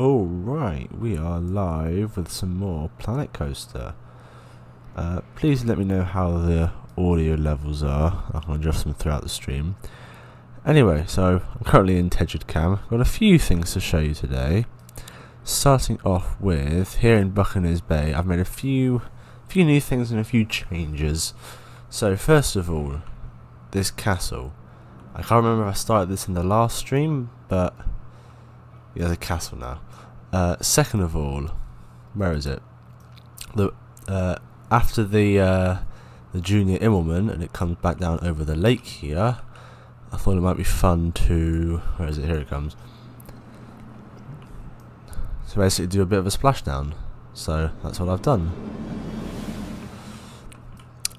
Alright, we are live with some more Planet Coaster. Please let me know how the audio levels are. I can adjust them throughout the stream. Anyway, so I'm currently in Tejidcam. Got a few things to show you today. Starting off with, here in Buccaneers Bay, I've made a few new things and a few changes. So first of all, this castle. I can't remember if I started this in the last stream, but yeah, the castle now. Second of all, where is it? After the Junior Immelman and it comes back down over the lake here, I thought it might be fun to, where is it? Here it comes. So basically do a bit of a splashdown. So that's what I've done.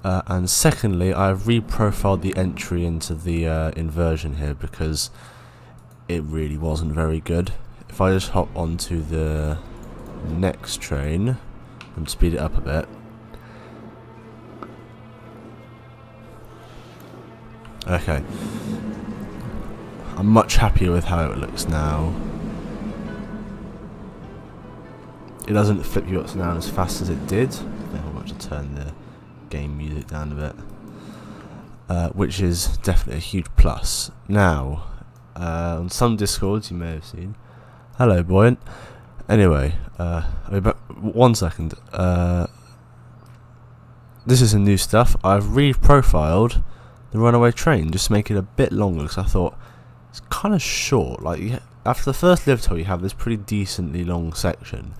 And secondly, I've reprofiled the entry into the inversion here because it really wasn't very good. If I just hop onto the next train and speed it up a bit. Okay. I'm much happier with how it looks now. it doesn't flip you up and down as fast as it did. I'm going to turn the game music down a bit, which is definitely a huge plus. Now, on some Discords you may have seen. Hello, Buoyant. Anyway, about 1 second. This is some new stuff. I've re-profiled the Runaway Train just to make it a bit longer, because I thought it's kind of short. Like, after the first lift hill, you have this pretty decently long section.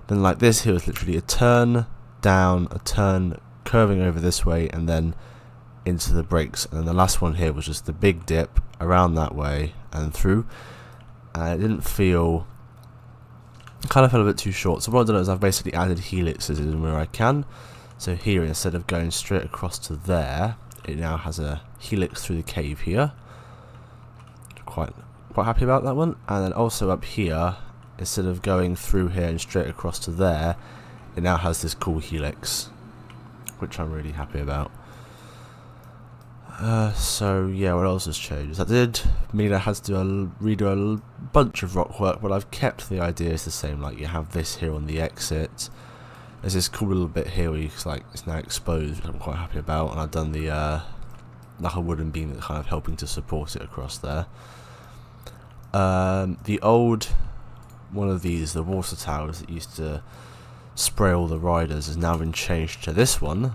Then, like, this here is literally a turn down, a turn curving over this way, and then into the brakes. And then the last one here was just the big dip around that way and through. And it didn't feel. Kind of felt a bit too short. So what I've done is I've basically added helixes in where I can. So here, instead of going straight across to there, it now has a helix through the cave here. Quite happy about that one. And then also up here, instead of going through here and straight across to there, it now has this cool helix, which I'm really happy about. So yeah, what else has changed? That did mean I had to redo a bunch of rock work, but I've kept the ideas the same. Like, you have this here on the exit. There's this cool little bit here where it's now exposed, which I'm quite happy about, and I've done the like a wooden beam that's kind of helping to support it across there. The old one of these, the water towers that used to spray all the riders, has now been changed to this one,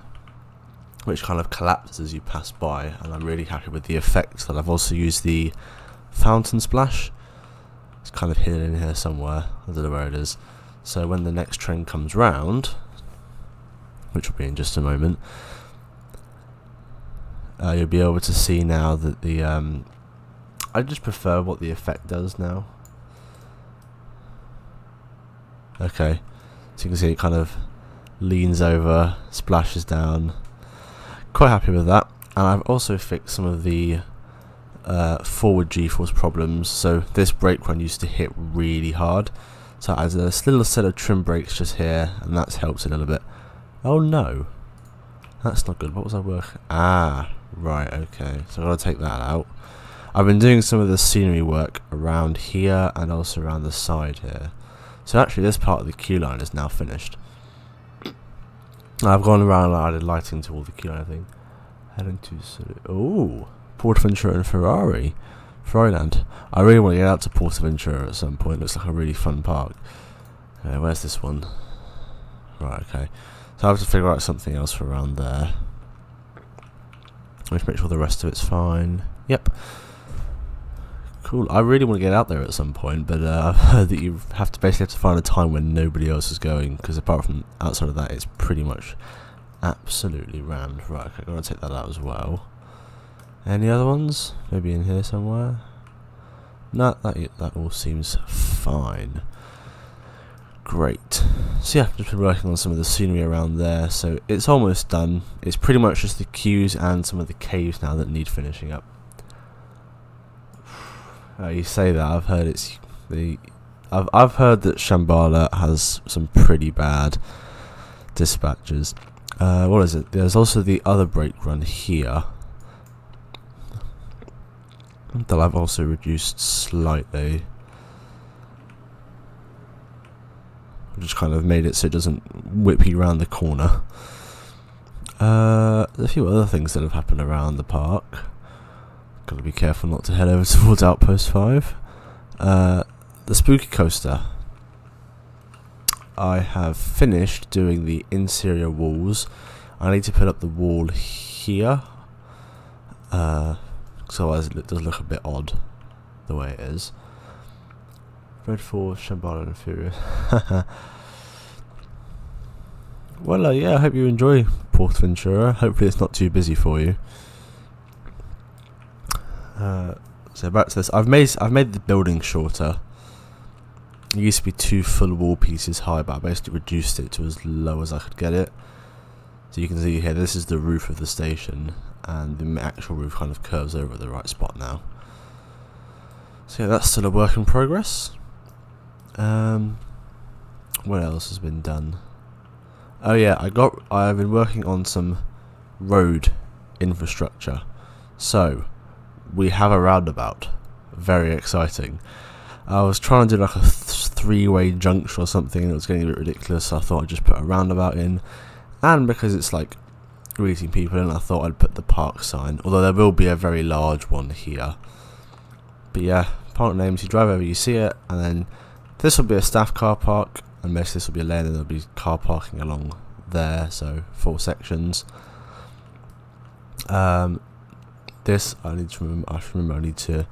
which kind of collapses as you pass by, and I'm really happy with the effect. That I've also used the fountain splash. It's kind of hidden in here somewhere. I don't know where it is. So when the next train comes round, which will be in just a moment, you'll be able to see now that the I just prefer what the effect does now. Okay, so you can see it kind of leans over, splashes down. Quite happy with that. And I've also fixed some of the forward G-force problems. So this brake run used to hit really hard, so I added a little set of trim brakes just here, and that's helped a little bit. Oh no, that's not good. What was I working? Ah, right, okay. So I've got to take that out. I've been doing some of the scenery work around here and also around the side here. So actually this part of the queue line is now finished. I've gone around and added lighting to all the queue line, I think. Heading to Portaventura and Ferrariland. I really want to get out to Portaventura at some point. Looks like a really fun park. Where's this one? Right, okay. So I have to figure out something else for around there. Let's make sure the rest of it's fine. Yep. Cool. I really want to get out there at some point, but I've heard that you basically have to find a time when nobody else is going, because apart from outside of that, it's pretty much absolutely rammed. Right, okay, gotta take that out as well. Any other ones? Maybe in here somewhere? No, that all seems fine. Great. So yeah, just been working on some of the scenery around there, so it's almost done. It's pretty much just the queues and some of the caves now that need finishing up. You say that, I've heard I've heard that Shambhala has some pretty bad dispatches. What is it? There's also the other brake run here that I've also reduced slightly. Just kind of made it so it doesn't whip you around the corner. There's a few other things that have happened around the park. Gotta be careful not to head over towards Outpost 5. The Spooky Coaster. I have finished doing the interior walls. I need to put up the wall here. So otherwise it does look a bit odd the way it is. Red Force, Shambhala and Furious. Well, yeah, I hope you enjoy Portaventura. Hopefully it's not too busy for you. So back to this. I've made the building shorter. It used to be 2 full wall pieces high, but I basically reduced it to as low as I could get it. So you can see here, this is the roof of the station, and the actual roof kind of curves over at the right spot now. So yeah, that's still a work in progress. What else has been done? Oh yeah, I've been working on some road infrastructure. So we have a roundabout. Very exciting. I was trying to do like a three-way junction or something, and it was getting a bit ridiculous, so I thought I'd just put a roundabout in. And because it's like greeting people in, I thought I'd put the park sign, although there will be a very large one here. But yeah, park names, you drive over, you see it, and then this will be a staff car park, and most of this will be a lane, and there'll be car parking along there, so 4 sections. This I need to remember. I need to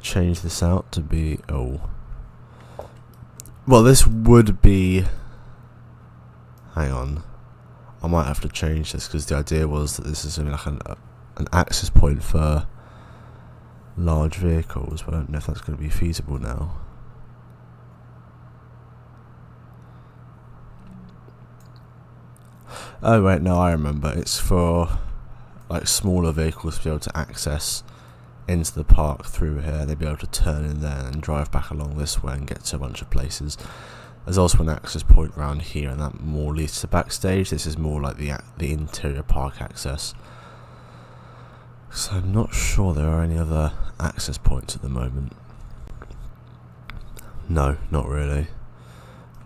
change this out to be well, this would be. Hang on, I might have to change this because the idea was that this is like an access point for large vehicles, but I don't know if that's going to be feasible now. Oh wait, no, I remember. It's for like smaller vehicles to be able to access into the park through here. They'd be able to turn in there and drive back along this way and get to a bunch of places. There's also an access point around here, and that more leads to backstage. This is more like the interior park access. So I'm not sure there are any other access points at the moment. No, not really.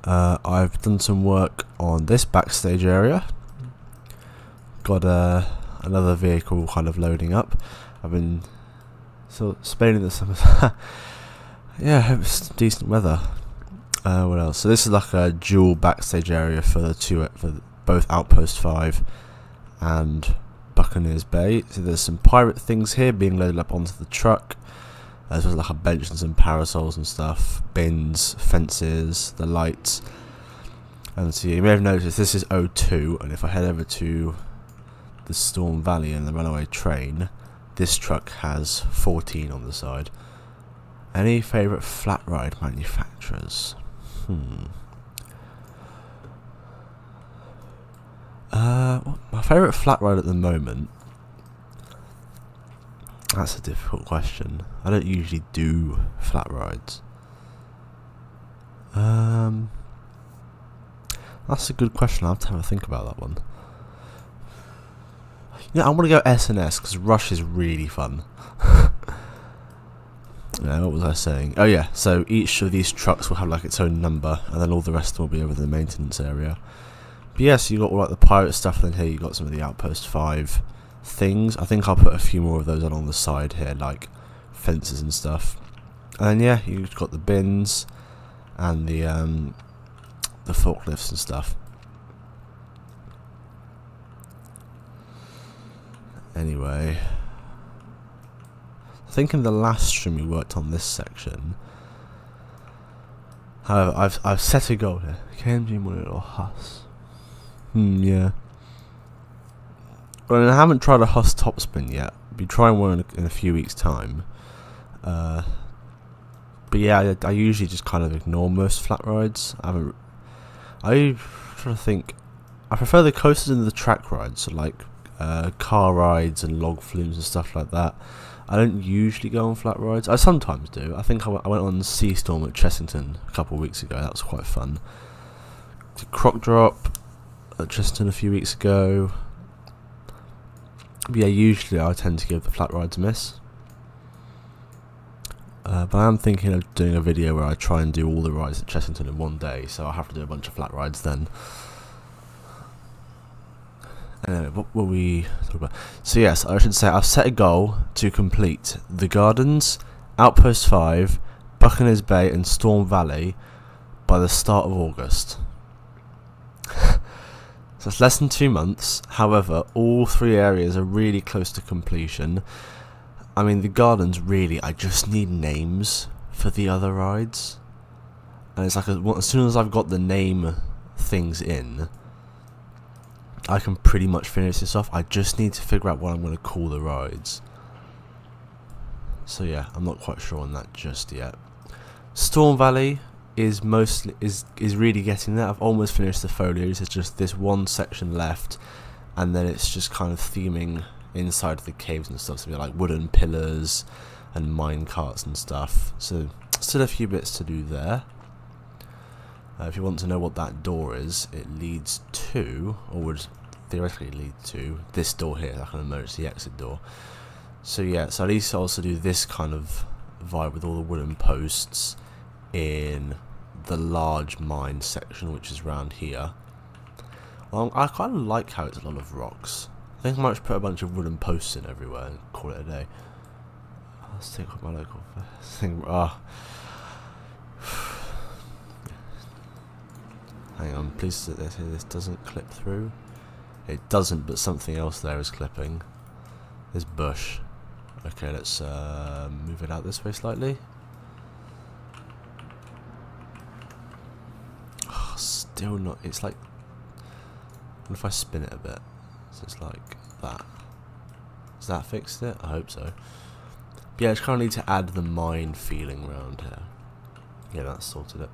I've done some work on this backstage area. Got another vehicle kind of loading up. I've been spending the summer. Yeah, it was decent weather. What else? So this is like a dual backstage area for both Outpost 5 and Buccaneers Bay. So there's some pirate things here being loaded up onto the truck. As well as like a bench and some parasols and stuff, bins, fences, the lights. And so you may have noticed this is O2, and if I head over to the Storm Valley and the Runaway Train, this truck has 14 on the side. Any favourite flat ride manufacturers? My favourite flat ride at the moment? That's a difficult question. I don't usually do flat rides. That's a good question. I'll have to have a think about that one. Yeah, I'm gonna go S&S because Rush is really fun. Yeah, what was I saying? Oh yeah, so each of these trucks will have like its own number, and then all the rest of them will be over the maintenance area. But yeah, so you got all like the pirate stuff, and then here you got some of the Outpost 5 things. I think I'll put a few more of those along the side here, like fences and stuff. And then yeah, you've got the bins and the forklifts and stuff. Anyway, I think in the last stream we worked on this section. However, I've set a goal here. KMG Monitor or Huss? Yeah. Well, I haven't tried a Huss topspin yet. I'll be trying one in a few weeks' time. But yeah, I usually just kind of ignore most flat rides. I'm trying to think. I prefer the coasters and the track rides, so like car rides and log flumes and stuff like that. I don't usually go on flat rides. I sometimes do. I think I went on Sea Storm at Chessington a couple of weeks ago. That was quite fun. The Croc Drop at Chessington a few weeks ago. But yeah, usually I tend to give the flat rides a miss. But I am thinking of doing a video where I try and do all the rides at Chessington in one day, so I'll have to do a bunch of flat rides then. Anyway, what were we talking about? So yes, I should say I've set a goal to complete the Gardens, Outpost 5, Buccaneers Bay and Storm Valley by the start of August. So it's less than 2 months. However, all 3 areas are really close to completion. I mean, the Gardens, really, I just need names for the other rides. And it's like, as soon as I've got the name things in, I can pretty much finish this off. I just need to figure out what I'm going to call the rides. So yeah, I'm not quite sure on that just yet. Storm Valley is really getting there. I've almost finished the foliage. There's just this one section left, and then it's just kind of theming inside the caves and stuff. So like wooden pillars and mine carts and stuff. So still a few bits to do there. If you want to know what that door is, it leads to, or would theoretically lead to, this door here, like an emergency exit door. So yeah, so at least I also do this kind of vibe with all the wooden posts in the large mine section, which is around here. I kind of like how it's a lot of rocks. I think I might just put a bunch of wooden posts in everywhere and call it a day. Let's take up my local thing. Hang on, please. This doesn't clip through. It doesn't, but something else there is clipping. This bush. Okay, let's move it out this way slightly. Oh, still not. It's like. What if I spin it a bit? So it's like that. Has that fixed it? I hope so. But yeah, I just kind of need to add the mine feeling around here. Yeah, that's sorted it.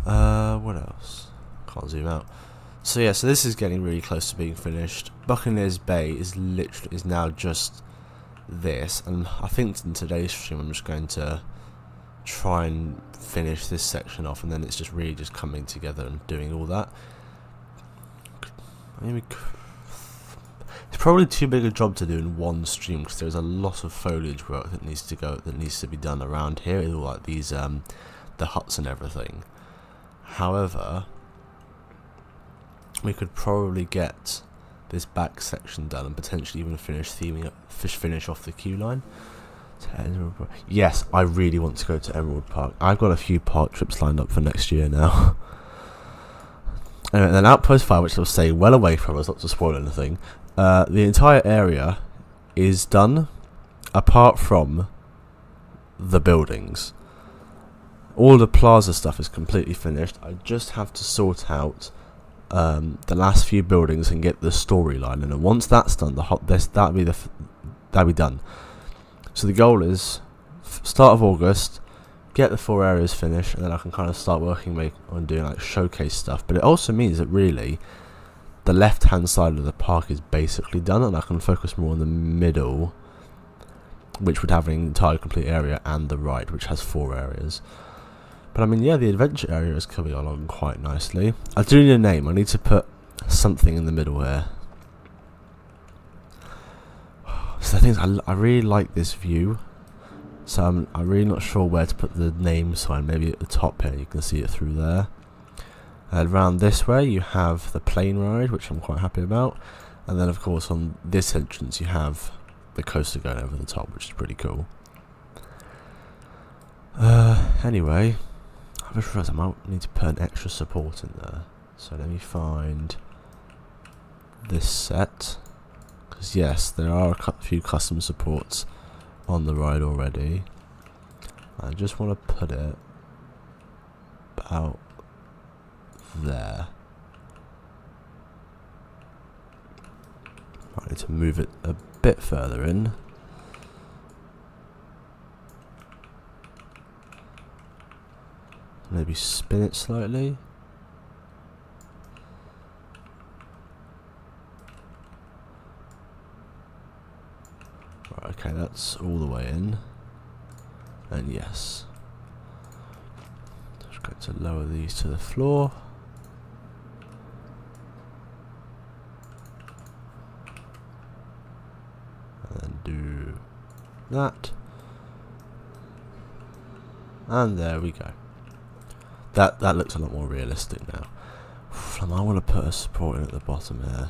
What else? Can't zoom out. So yeah, so this is getting really close to being finished. Buccaneers Bay is now just this, and I think in today's stream I'm just going to try and finish this section off, and then it's just really just coming together and doing all that. I mean, it's probably too big a job to do in one stream because there's a lot of foliage work that needs to be done around here, with all like these the huts and everything. However, we could probably get this back section done and potentially even finish off the queue line. Yes, I really want to go to Emerald Park. I've got a few park trips lined up for next year now. Anyway, then Outpost 5, which I'll stay well away from us, not to spoil anything. The entire area is done, apart from the buildings. All the plaza stuff is completely finished. I just have to sort out the last few buildings and get the storyline, and then once that's done, that'll be done. So the goal is start of August, get the 4 areas finished, and then I can kind of start working on doing like showcase stuff. But it also means that really the left hand side of the park is basically done, and I can focus more on the middle, which would have an entire complete area, and the right, which has 4 areas. But I mean, yeah, the adventure area is coming along quite nicely. I do need a name. I need to put something in the middle here. So the thing is, I really like this view. So I'm really not sure where to put the name sign. Maybe at the top here, you can see it through there. And around this way, you have the plane ride, which I'm quite happy about. And then, of course, on this entrance, you have the coaster going over the top, which is pretty cool. Anyway, I just realised I might need to put an extra support in there. So let me find this set. Because yes, there are a few custom supports on the ride already. I just want to put it about there. I need to move it a bit further in. Maybe spin it slightly. Right, okay, that's all the way in. And yes. Just going to lower these to the floor. And then do that. And there we go. That looks a lot more realistic now. I might want to put a support in at the bottom here.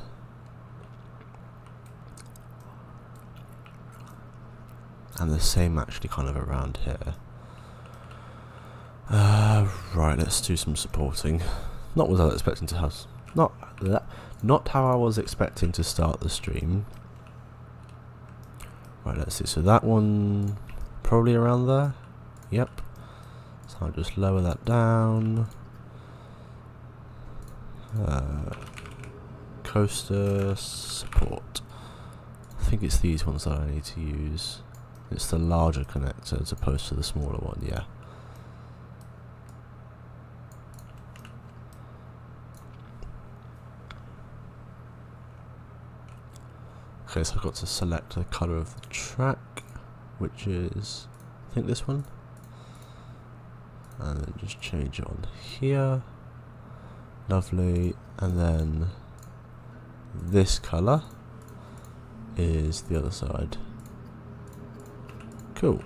And the same actually kind of around here. Right, let's do some supporting. Not what I was expecting to have. Not how I was expecting to start the stream. Right, let's see. So that one probably around there. Yep. So I'll just lower that down. Coaster support. I think it's these ones that I need to use. It's the larger connector as opposed to the smaller one, yeah. Okay, so I've got to select the colour of the track, which is, I think this one. And then just change it on here. Lovely. And then this colour is the other side. Cool.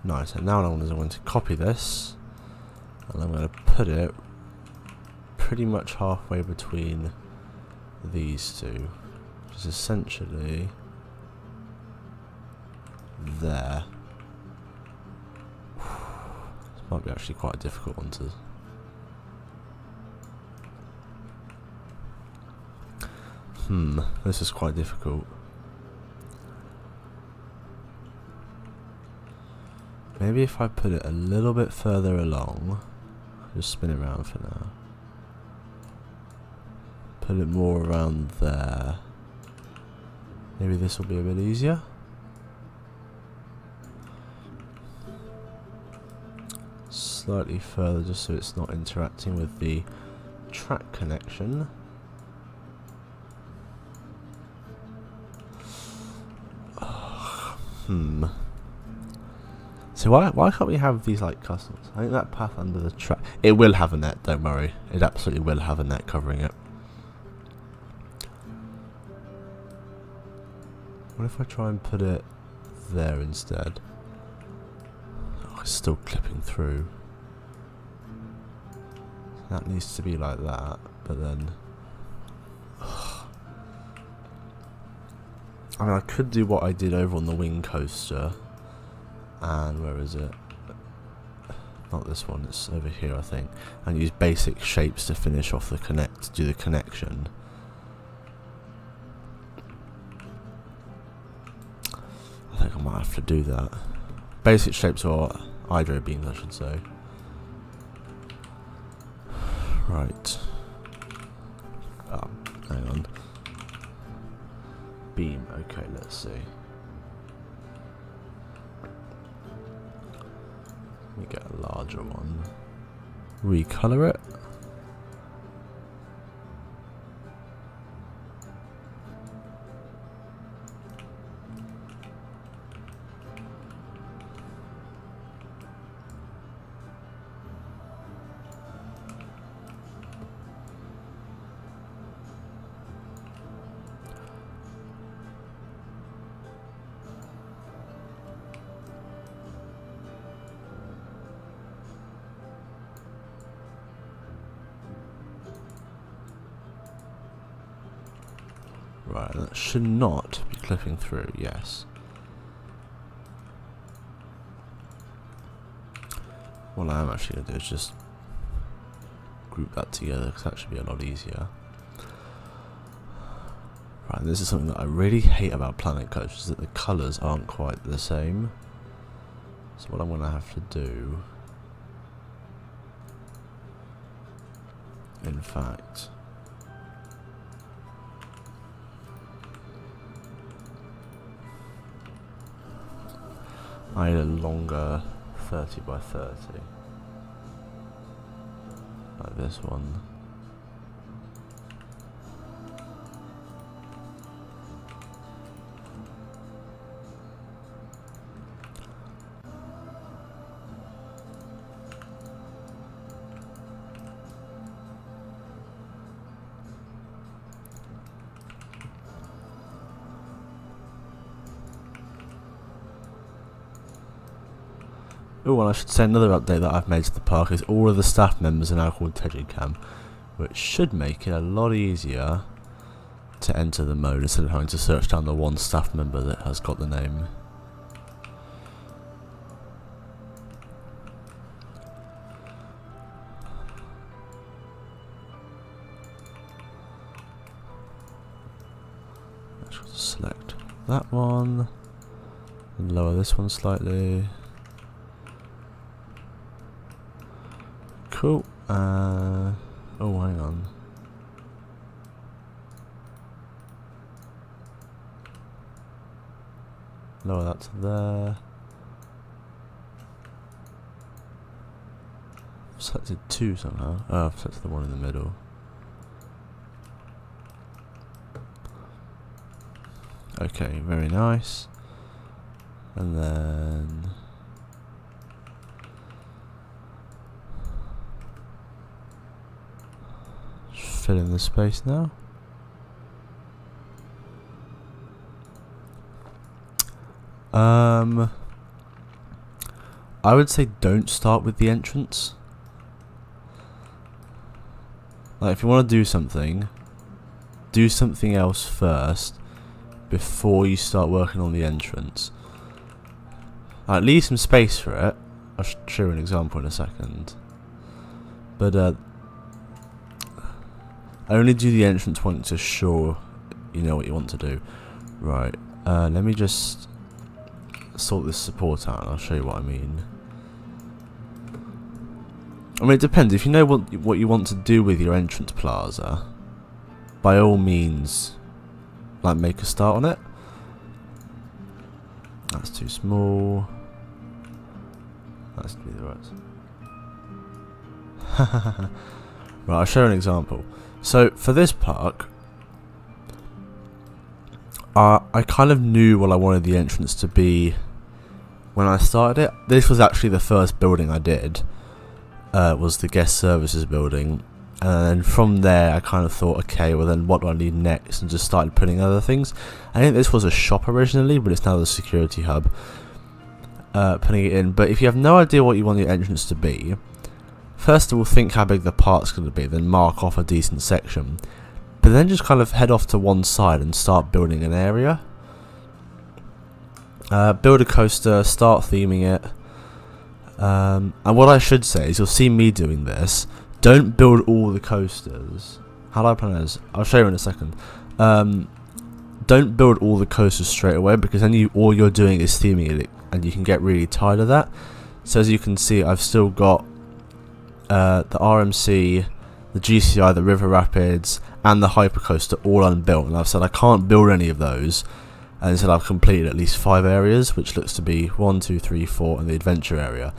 Nice, and now what I'm going to copy this, and I'm going to put it pretty much halfway between these two, which is essentially there. This might be actually quite a difficult one to... this is quite difficult. Maybe if I put it a little bit further along, just spin it around for now. Put it more around there. Maybe this will be a bit easier. Slightly further, just so it's not interacting with the track connection. So why can't we have these like customs? I think that path under the track, it will have a net, don't worry. It absolutely will have a net covering it. What if I try and put it there instead? Oh, it's still clipping through. That needs to be like that, but then... I mean, I could do what I did over on the wing coaster. And where is it? Not this one, it's over here I think. And use basic shapes to finish off the do the connection. I think I might have to do that. Basic shapes or hydro beams I should say. Right. Oh, hang on. Beam, okay, let's see. Let me get a larger one. Recolor it. Right, that should not be clipping through, yes. What I am actually going to do is just group that together, because that should be a lot easier. Right, this is something that I really hate about Planet Coaster, is that the colours aren't quite the same. So what I'm going to have to do, in fact... I need a longer 30 by 30, like this one. Oh, and I should say another update that I've made to the park is all of the staff members are now called Tegicam, which should make it a lot easier to enter the mode instead of having to search down the one staff member that has got the name. I should select that one and lower this one slightly. Cool. Oh, hang on. Lower that to there. I've selected two somehow. Oh, I've selected the one in the middle. Okay, very nice. And then... fill in the space now. I would say don't start with the entrance. Like, if you want to do something else first before you start working on the entrance. Like, leave some space for it. I'll show you an example in a second. But only do the entrance once you're sure you know what you want to do. Right, let me just sort this support out and I'll show you what I mean. I mean, it depends. If you know what you want to do with your entrance plaza, by all means, like, make a start on it. That's too small. That's neither right. Right, I'll show you an example. So for this park, I kind of knew what I wanted the entrance to be when I started it. This was actually the first building I did. Was the guest services building, and then from there I kind of thought, okay, well then what do I need next, and just started putting other things. I think this was a shop originally, but it's now the security hub. Putting it in, but if you have no idea what you want your entrance to be, first of all think how big the park's going to be, then mark off a decent section, but then just kind of head off to one side and start building an area. Build a coaster, start theming it. And what I should say is, you'll see me doing this. Don't build all the coasters. How do I plan this? I'll show you in a second. Don't build all the coasters straight away, because then all you're doing is theming it, and you can get really tired of that. So as you can see, I've still got the RMC, the GCI, the River Rapids, and the Hypercoaster all unbuilt. And I've said I can't build any of those. And instead I've completed at least 5 areas, which looks to be 1, 2, 3, 4, and the adventure area.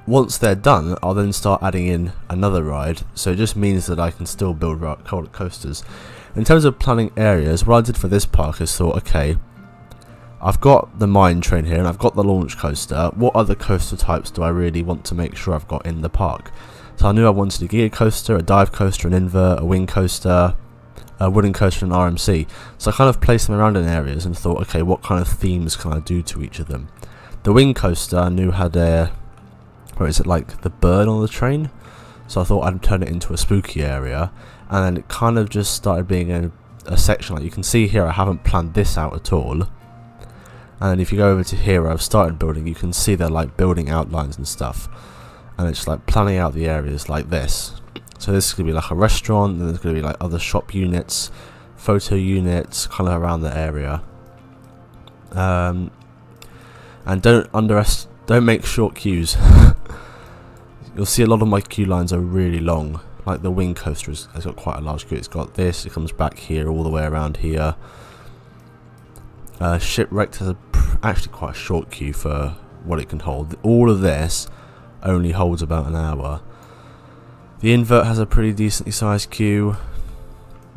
Once they're done, I'll then start adding in another ride, so it just means that I can still build coasters. In terms of planning areas, what I did for this park is thought, okay, I've got the mine train here, and I've got the launch coaster. What other coaster types do I really want to make sure I've got in the park? So I knew I wanted a Giga coaster, a dive coaster, an invert, a wing coaster, a wooden coaster, and RMC. So I kind of placed them around in areas and thought, okay, what kind of themes can I do to each of them? The wing coaster I knew had where is it, like the bird on the train? So I thought I'd turn it into a spooky area, and then it kind of just started being a section. Like you can see here, I haven't planned this out at all. And if you go over to here where I've started building, you can see they're like building outlines and stuff. And it's like planning out the areas like this. So this is going to be like a restaurant, and there's going to be like other shop units, photo units, kind of around the area. And don't make short queues. You'll see a lot of my queue lines are really long. Like the wing coaster has got quite a large queue. It's got this, it comes back here, all the way around here. Shipwrecked has actually quite a short queue for what it can hold. All of this only holds about an hour. The invert has a pretty decently sized queue.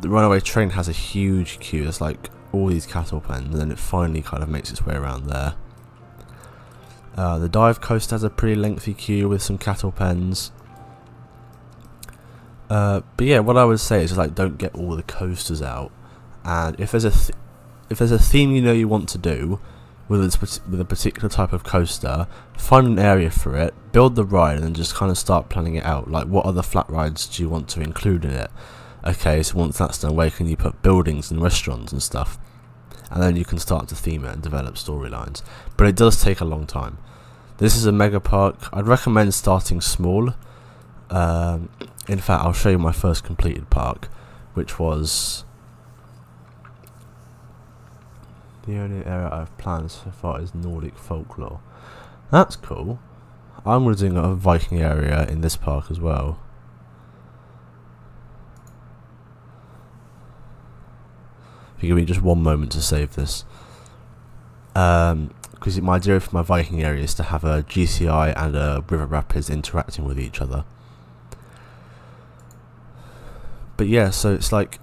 The runaway train has a huge queue. There's like all these cattle pens, and then it finally kind of makes its way around there. The dive coaster has a pretty lengthy queue with some cattle pens. But yeah, what I would say is like don't get all the coasters out. And if there's a theme you know you want to do with a particular type of coaster, find an area for it, build the ride, and then just kind of start planning it out. Like, what other flat rides do you want to include in it? Okay, so once that's done, where can you put buildings and restaurants and stuff? And then you can start to theme it and develop storylines. But it does take a long time. This is a mega park. I'd recommend starting small. In fact, I'll show you my first completed park, which was the only area I've planned so far is Nordic folklore. That's cool. I'm going to do a Viking area in this park as well. If you give me just one moment to save this. Because my idea for my Viking area is to have a GCI and a River Rapids interacting with each other. But yeah, so it's like,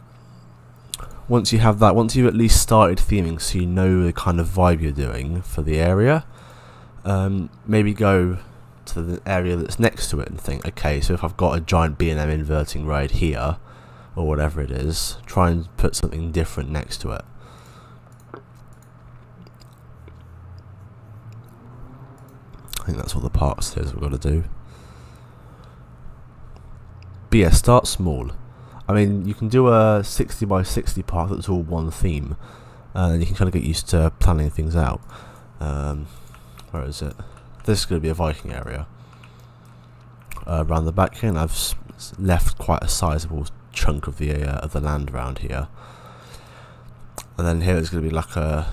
once you have that, once you've at least started theming so you know the kind of vibe you're doing for the area, maybe go to the area that's next to it and think, okay, so if I've got a giant B&M inverting ride here, or whatever it is, try and put something different next to it. think that's what the park says we've got to do. But yeah, start small. I mean, you can do a 60 by 60 park that's all one theme, and you can kind of get used to planning things out. Where is it? This is going to be a Viking area. Around the back here, and I've left quite a sizable chunk of the land around here. And then here it's going to be like a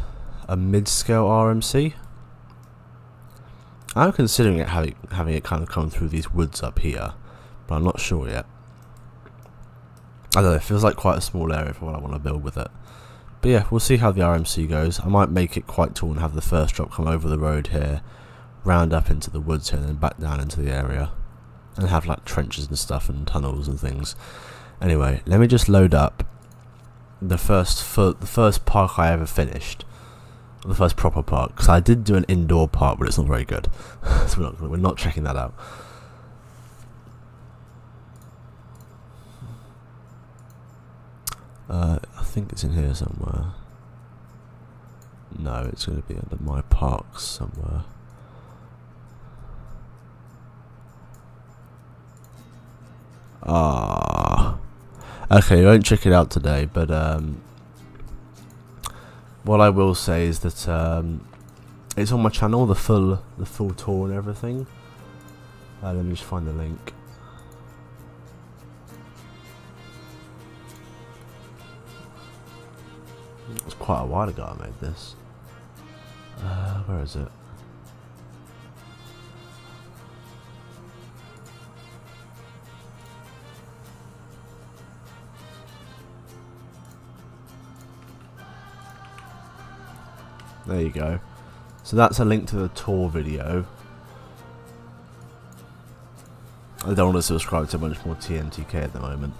mid-scale RMC. I'm considering it having it kind of come through these woods up here, but I'm not sure yet. I don't know, it feels like quite a small area for what I want to build with it. But yeah, we'll see how the RMC goes. I might make it quite tall and have the first drop come over the road here, round up into the woods here, and then back down into the area. And have like trenches and stuff and tunnels and things. Anyway, let me just load up the first park I ever finished. The first proper park, because I did do an indoor park, but it's not very good. So we're not checking that out. I think it's in here somewhere. No, it's going to be under my parks somewhere. Okay, I won't check it out today, but what I will say is that it's on my channel, the full tour and everything. Let me just find the link. It was quite a while ago I made this. Where is it? There you go. So that's a link to the tour video. I don't want to subscribe to much more TNTK at the moment.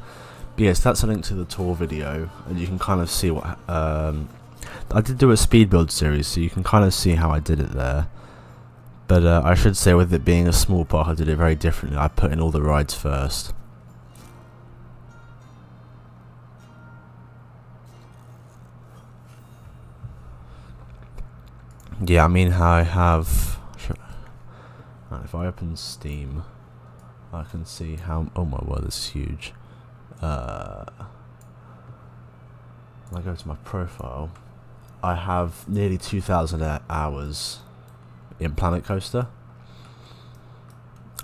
But yes, that's a link to the tour video, and you can kind of see what... I did do a speed build series, so you can kind of see how I did it there. But I should say, with it being a small park, I did it very differently. I put in all the rides first. Yeah, I mean how I have... Right, if I open Steam, I can see how... Oh my word, this is huge. When I go to my profile, I have nearly 2,000 hours in Planet Coaster.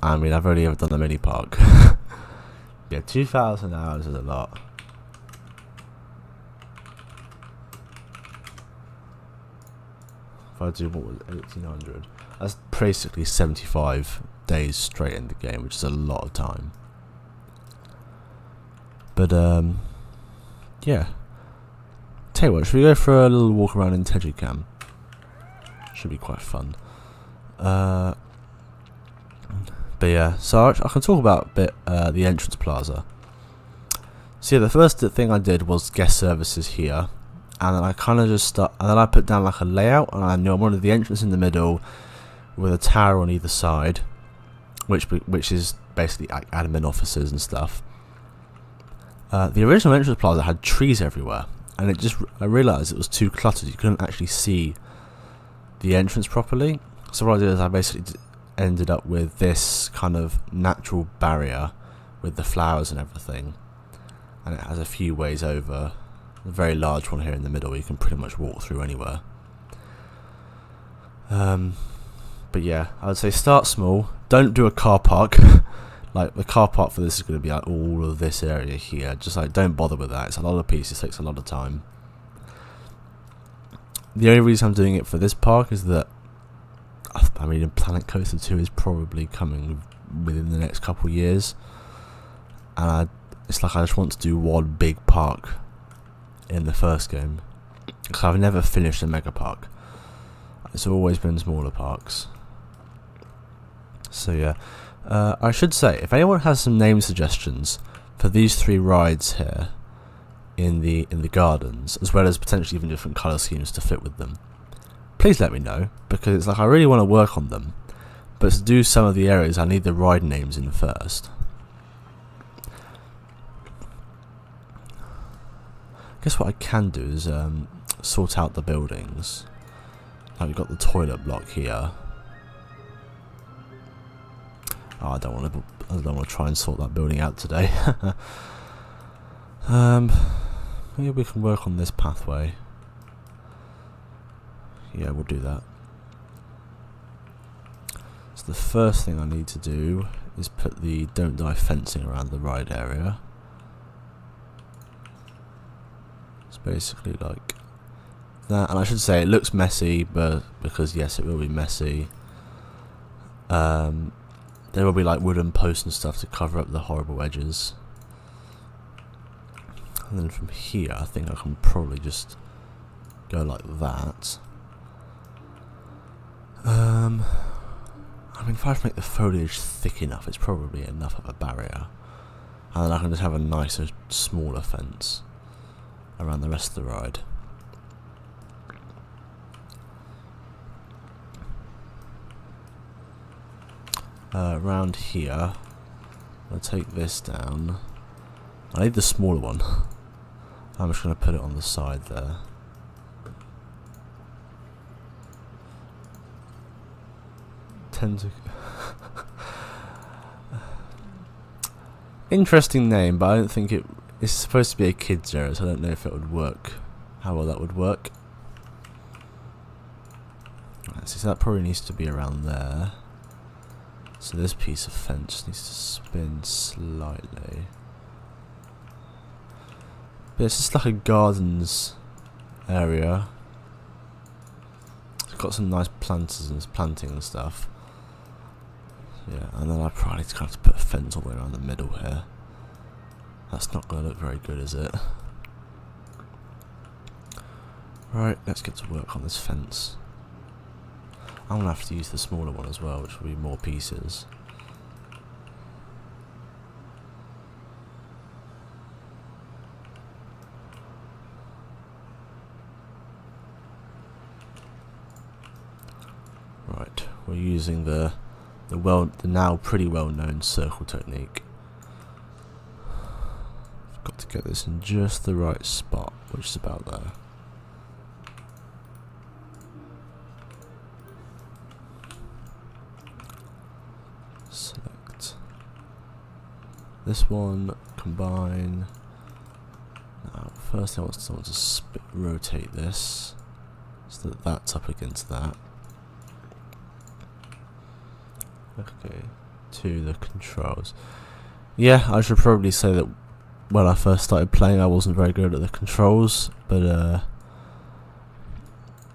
I mean, I've only ever done the mini park. Yeah, 2,000 hours is a lot. If I do, what was it, 1,800? That's basically 75 days straight in the game, which is a lot of time. But, yeah. Tell you what, should we go for a little walk around in Tejikam? Should be quite fun. But yeah, so I can talk about a bit the entrance plaza. So yeah, the first thing I did was guest services here. And then I kind of just and then I put down like a layout, and I knew I wanted the entrance in the middle with a tower on either side, which is basically like admin offices and stuff. The original entrance plaza had trees everywhere, and I realised it was too cluttered. You couldn't actually see the entrance properly. So what I did is I basically ended up with this kind of natural barrier with the flowers and everything, and it has a few ways over. A very large one here in the middle you can pretty much walk through anywhere. But yeah, I would say start small. Don't do a car park. Like, the car park for this is going to be like all of this area here. Just like, don't bother with that. It's a lot of pieces, takes a lot of time. The only reason I'm doing it for this park is that, I mean, Planet Coaster 2 is probably coming within the next couple of years. And it's like I just want to do one big park in the first game, because I've never finished a mega park. It's always been smaller parks. So yeah, I should say, if anyone has some name suggestions for these 3 rides here in the gardens, as well as potentially even different colour schemes to fit with them, please let me know, because it's like I really want to work on them, but to do some of the areas I need the ride names in first. I guess what I can do is sort out the buildings. Like, we've got the toilet block here. Oh, I don't want to try and sort that building out today. Maybe we can work on this pathway. Yeah, we'll do that. So the first thing I need to do is put the don't die fencing around the ride area. It's basically like that, and I should say it looks messy, but because yes, it will be messy. There will be like wooden posts and stuff to cover up the horrible edges. And then from here, I think I can probably just go like that. I mean, if I make the foliage thick enough, it's probably enough of a barrier. And then I can just have a nicer, smaller fence around the rest of the ride. Around here, I'll take this down. I need the smaller one. I'm just going to put it on the side there. Interesting name, but I don't think it's supposed to be a kids area, so I don't know if it would work, how well that would work. Right, so that probably needs to be around there. So this piece of fence needs to spin slightly. But it's just like a gardens area. It's got some nice planters and planting and stuff. Yeah, and then I probably have to put a fence all the way around the middle here. That's not going to look very good, is it? Right, let's get to work on this fence. I'm going to have to use the smaller one as well, which will be more pieces. Right, we're using the now pretty well known circle technique. I've got to get this in just the right spot, which is about there. Select this one, combine. Now, first thing I want to rotate this so that that's up against that. Okay, to the controls. Yeah, I should probably say that when I first started playing I wasn't very good at the controls, but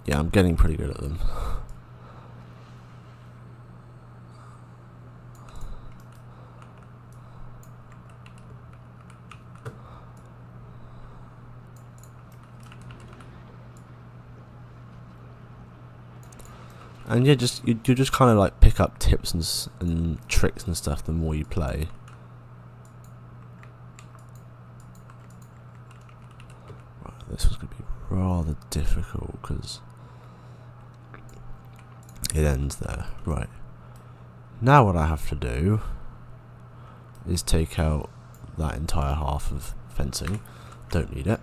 yeah, I'm getting pretty good at them. And yeah, you just kind of like pick up tips and tricks and stuff the more you play. Right, this was going to be rather difficult because it ends there. Right. Now what I have to do is take out that entire half of fencing. Don't need it.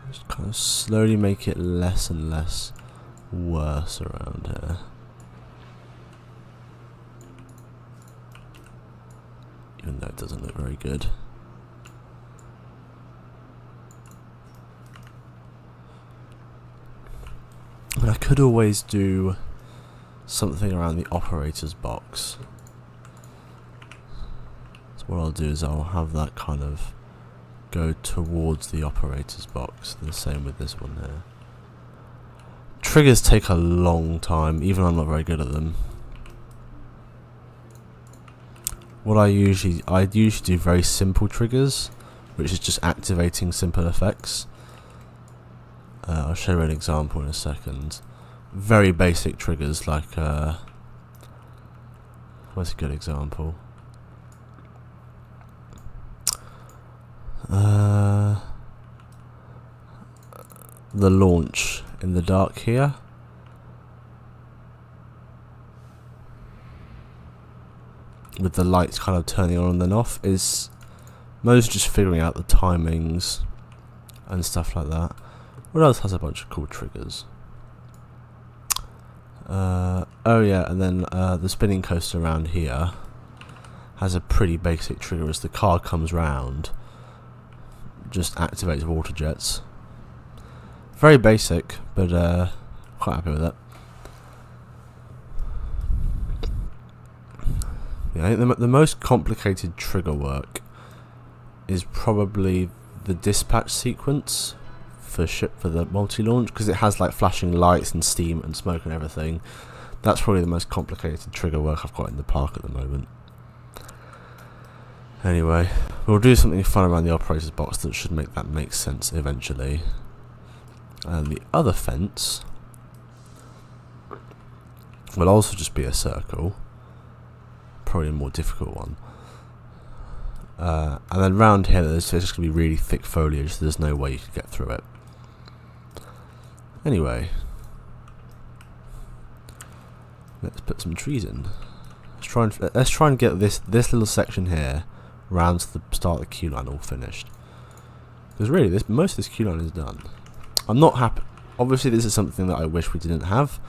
Just kind of slowly make it less and less worse around here. Even though it doesn't look very good. But I could always do something around the operator's box. So what I'll do is I'll have that kind of go towards the operator's box. The same with this one here. Triggers take a long time, even I'm not very good at them. What I usually do very simple triggers, which is just activating simple effects. I'll show you an example in a second. Very basic triggers like what's a good example? The launch in the dark here. With the lights kind of turning on and then off is Mostly just figuring out the timings and stuff like that. What else has a bunch of cool triggers? Oh yeah, and then the spinning coaster around here has a pretty basic trigger. As the car comes round, just activates water jets. Very basic, but quite happy with it. Yeah, I think the most complicated trigger work is probably the dispatch sequence for the multi-launch, because it has like flashing lights and steam and smoke and everything. That's probably the most complicated trigger work I've got in the park at the moment. Anyway, we'll do something fun around the operator's box that should make that make sense eventually. And the other fence will also just be a circle, probably a more difficult one. And then round here there's just going to be really thick foliage, so there's no way you could get through it. Anyway, let's put some trees in. Let's try and get this little section here round to the start of the queue line all finished. Because really, most of this queue line is done. I'm not happy. Obviously, this is something that I wish we didn't have.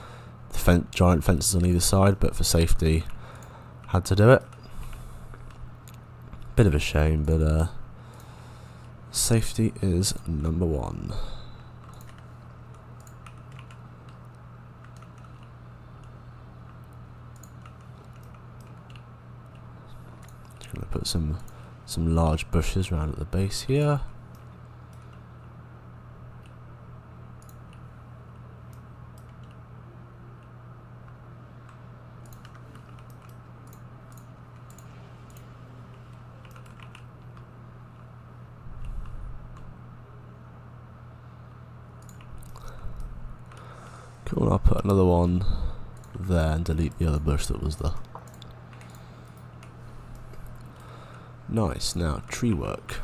The giant fences on either side, but for safety, had to do it. Bit of a shame, but safety is number one. Just gonna put some large bushes around at the base here. Cool, I'll put another one there and delete the other bush that was there. Nice. Now tree work.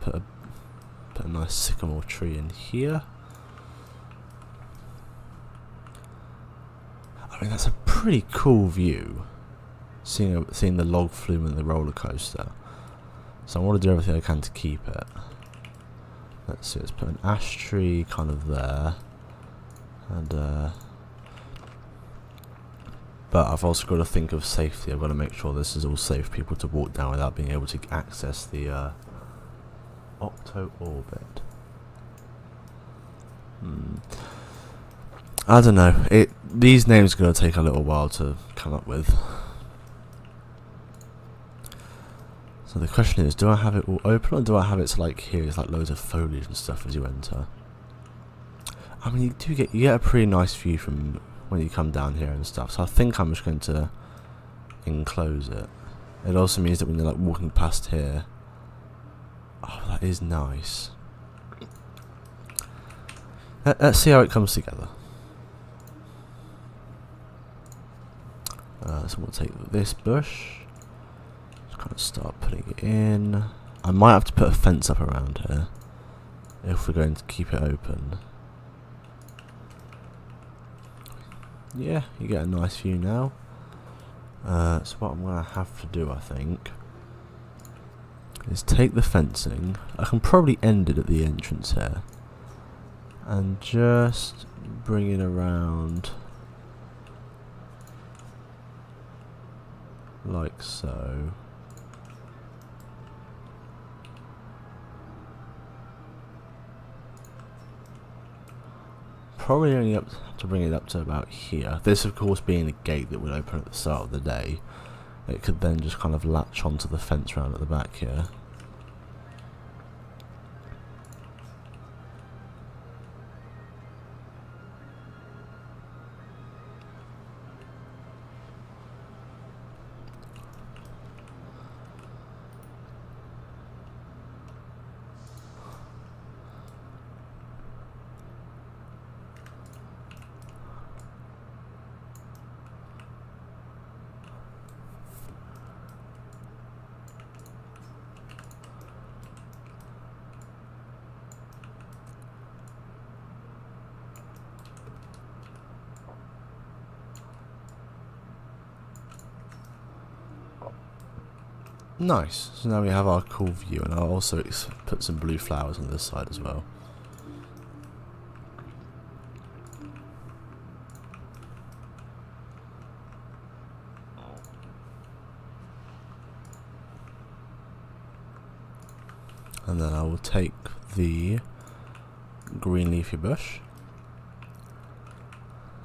Put a nice sycamore tree in here. I mean, that's a pretty cool view, seeing the log flume and the roller coaster. So I want to do everything I can to keep it. Let's see. Let's put an ash tree kind of there. And but I've also got to think of safety. I've got to make sure this is all safe for people to walk down without being able to access the Octo Orbit. I don't know. These names are going to take a little while to come up with. So the question is, do I have it all open, or do I have it to like here? It's like loads of foliage and stuff as you enter. I mean, you get a pretty nice view from when you come down here and stuff. So I think I'm just going to enclose it. It also means that when you're like walking past here, oh, that is nice. Let's see how it comes together. So we'll take this bush, just kind of start putting it in. I might have to put a fence up around here if we're going to keep it open. Yeah, you get a nice view now. So what I'm going to have to do, I think, is take the fencing. I can probably end it at the entrance here, and just bring it around like so. Probably only up to bring it up to about here. This, of course, being a gate that would open at the start of the day, it could then just kind of latch onto the fence round at the back here. Nice. So now we have our cool view, and I'll also put some blue flowers on this side as well. And then I will take the green leafy bush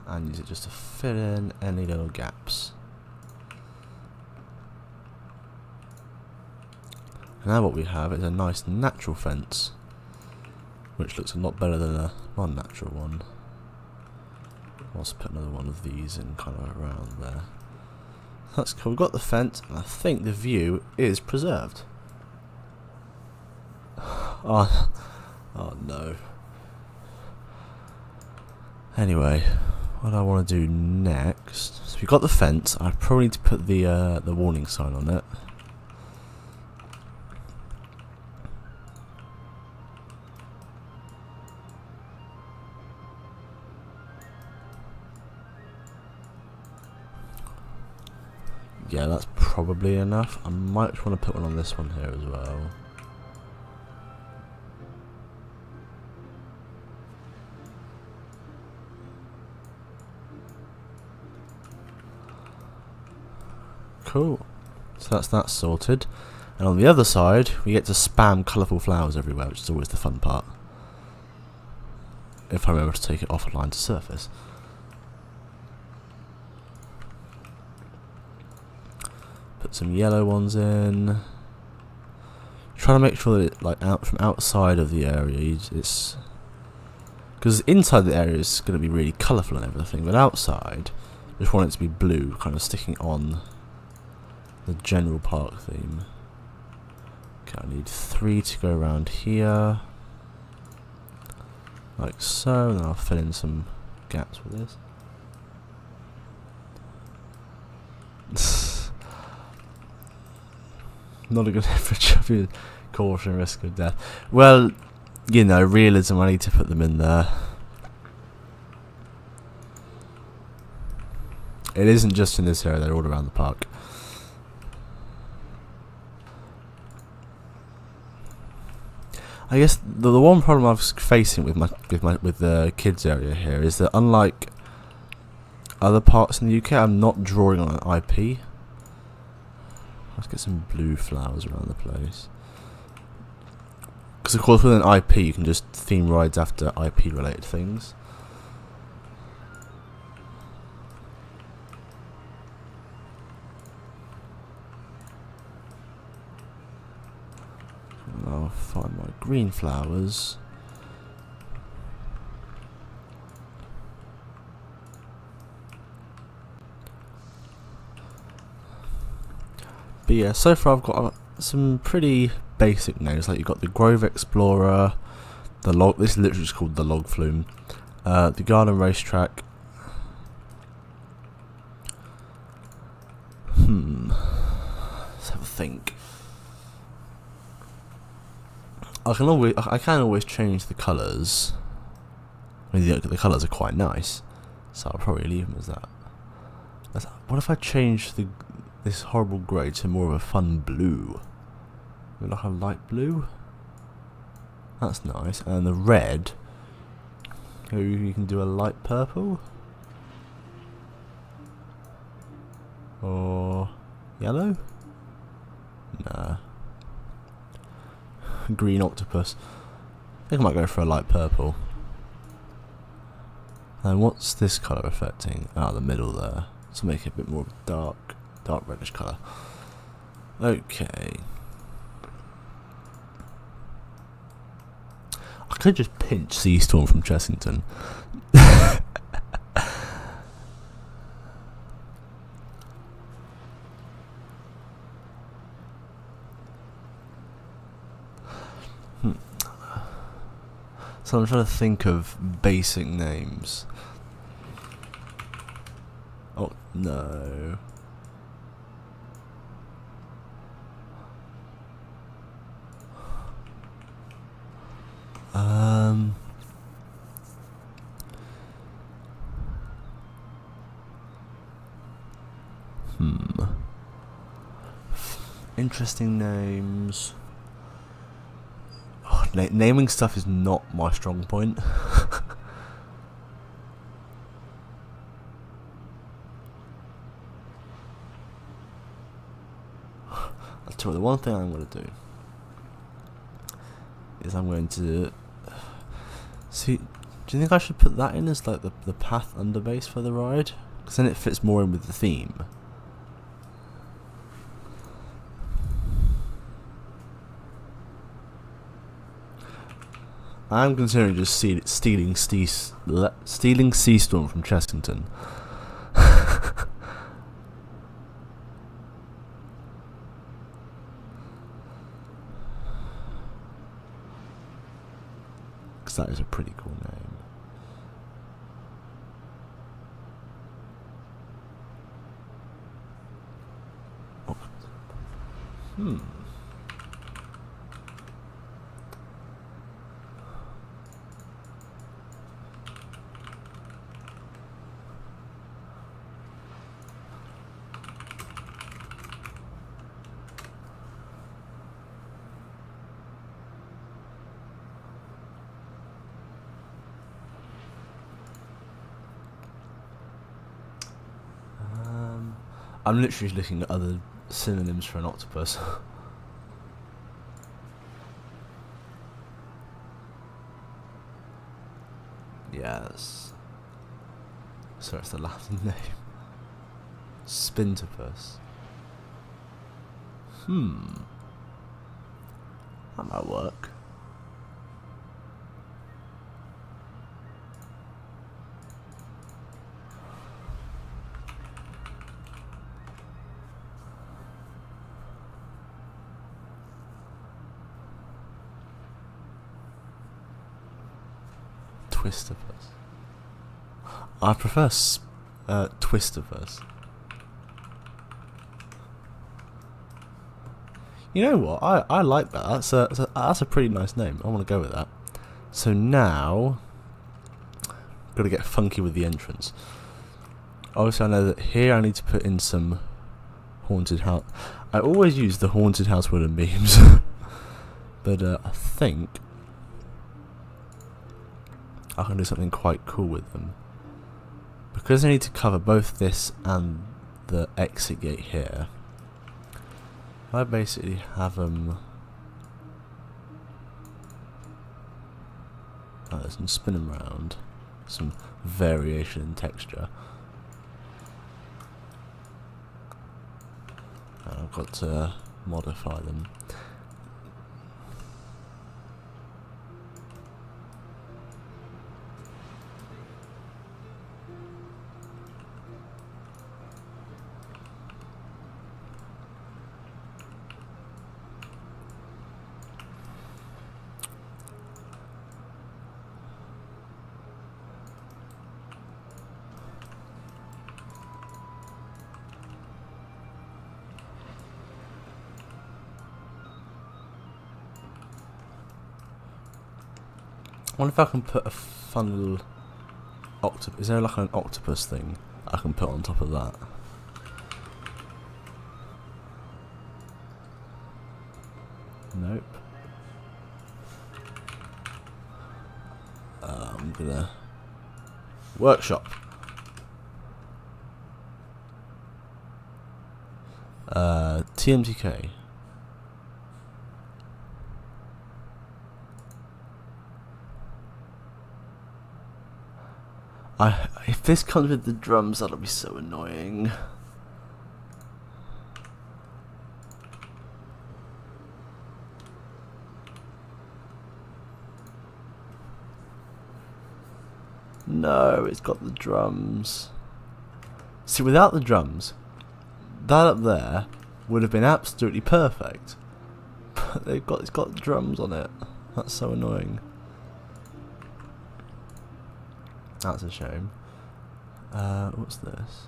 and use it just to fill in any little gaps. And now what we have is a nice natural fence, which looks a lot better than a non-natural one. I'll also put another one of these in kind of around there. That's cool. We've got the fence, and I think the view is preserved. Oh, oh no. Anyway, what I want to do next. So we've got the fence. I probably need to put the warning sign on it. Yeah, that's probably enough. I might want to put one on this one here as well. Cool. So that's that sorted. And on the other side, we get to spam colourful flowers everywhere, which is always the fun part. If I remember to take it offline to surface. Put some yellow ones in. Trying to make sure that it, like, from outside of the area, it's because inside the area is going to be really colourful and everything, but outside, just want it to be blue, kind of sticking on the general park theme. Okay, I need 3 to go around here, like so, and then I'll fill in some gaps with this. Not a good effort. Caution, risk of death. Well, you know, realism. I need to put them in there. It isn't just in this area; they're all around the park. I guess the one problem I was facing with the kids area here is that unlike other parks in the UK, I'm not drawing on an IP. Let's get some blue flowers around the place. Because of course with an IP you can just theme rides after IP related things. And I'll find my green flowers. But yeah, so far I've got some pretty basic names, like you've got the Grove Explorer, the log. This is literally just called the Log Flume, the Garden Racetrack. Let's have a think. I can always change the colours. I mean, the colours are quite nice, so I'll probably leave them as that. What if I change this horrible grey to more of a fun blue? Like a light blue? That's nice. And the red, maybe you can do a light purple? Or yellow? Nah. Green octopus. I think I might go for a light purple. And what's this colour affecting? The middle there. So make it a bit more of a dark reddish colour. Okay. I could just pinch Sea Storm from Chessington. So I'm trying to think of basic names. Oh no. Interesting names. Oh, naming stuff is not my strong point. I'll tell you, the one thing I'm going to do is I'm going to see. Do you think I should put that in as like the path underbase for the ride? Because then it fits more in with the theme. I'm considering just stealing Seastorm from Chessington. Because that is a pretty cool name. Oh. I'm literally looking at other synonyms for an octopus. Yes. So it's the Latin name. Spintopus. That might work. Twistopus. I prefer Twistopus. You know what? I like that. That's a pretty nice name. I want to go with that. So now, got to get funky with the entrance. Obviously, I know that here I need to put in some haunted house. I always use the haunted house wooden beams, but I think I can do something quite cool with them. Because I need to cover both this and the exit gate here, I basically have them and spin them around, some variation in texture. And I've got to modify them. I wonder if I can put a fun little octopus. Is there like an octopus thing I can put on top of that? Nope. I'm gonna workshop. TMTK. If this comes with the drums, that'll be so annoying. No, it's got the drums. See, without the drums, that up there would have been absolutely perfect. But it's got drums on it. That's so annoying. That's a shame. What's this?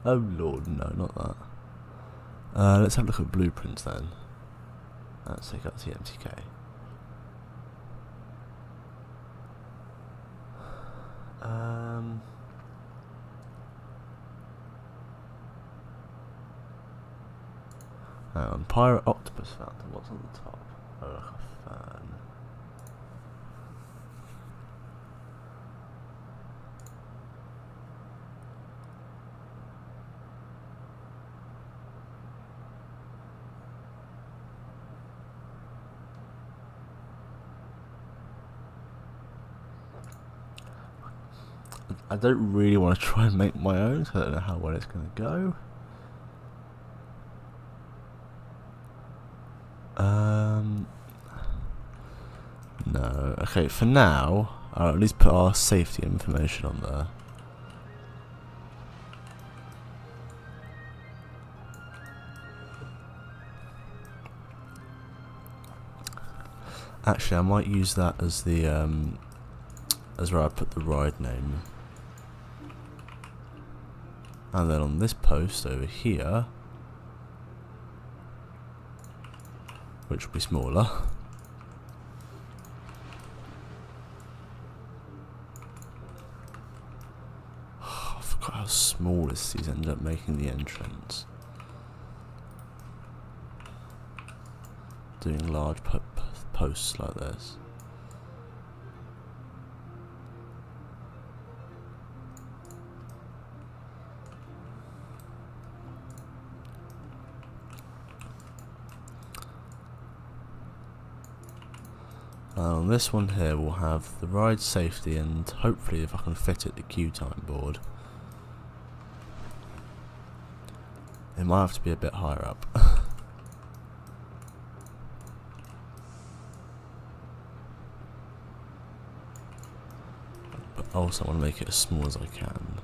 Oh lord, no, not that. Let's have a look at blueprints then. Let's take out the MTK. Hang on, Pirate Octopus Fountain, what's on the top? Oh, like a fan. I don't really want to try and make my own, so I don't know how well it's going to go. No. Okay, for now, I'll at least put our safety information on there. Actually, I might use that as the as where I put the ride name. And then on this post over here, which will be smaller, I forgot how small these ended up making the entrance. Doing large posts like this. On this one here we'll have the ride safety and hopefully, if I can fit it, the queue time board. It might have to be a bit higher up. But also I want to make it as small as I can.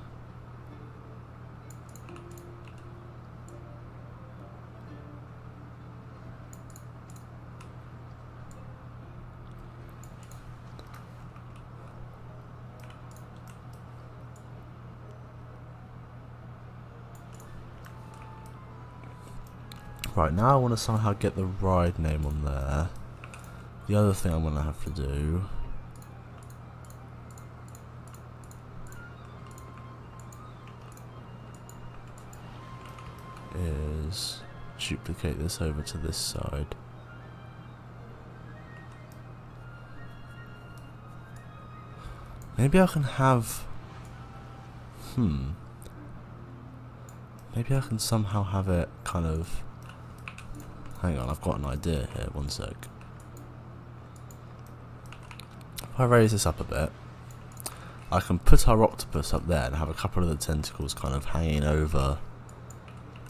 Right, now I want to somehow get the ride name on there. The other thing I'm going to have to do is duplicate this over to this side. Maybe I can have... Maybe I can somehow have it kind of... Hang on, I've got an idea here, one sec. If I raise this up a bit, I can put our octopus up there and have a couple of the tentacles kind of hanging over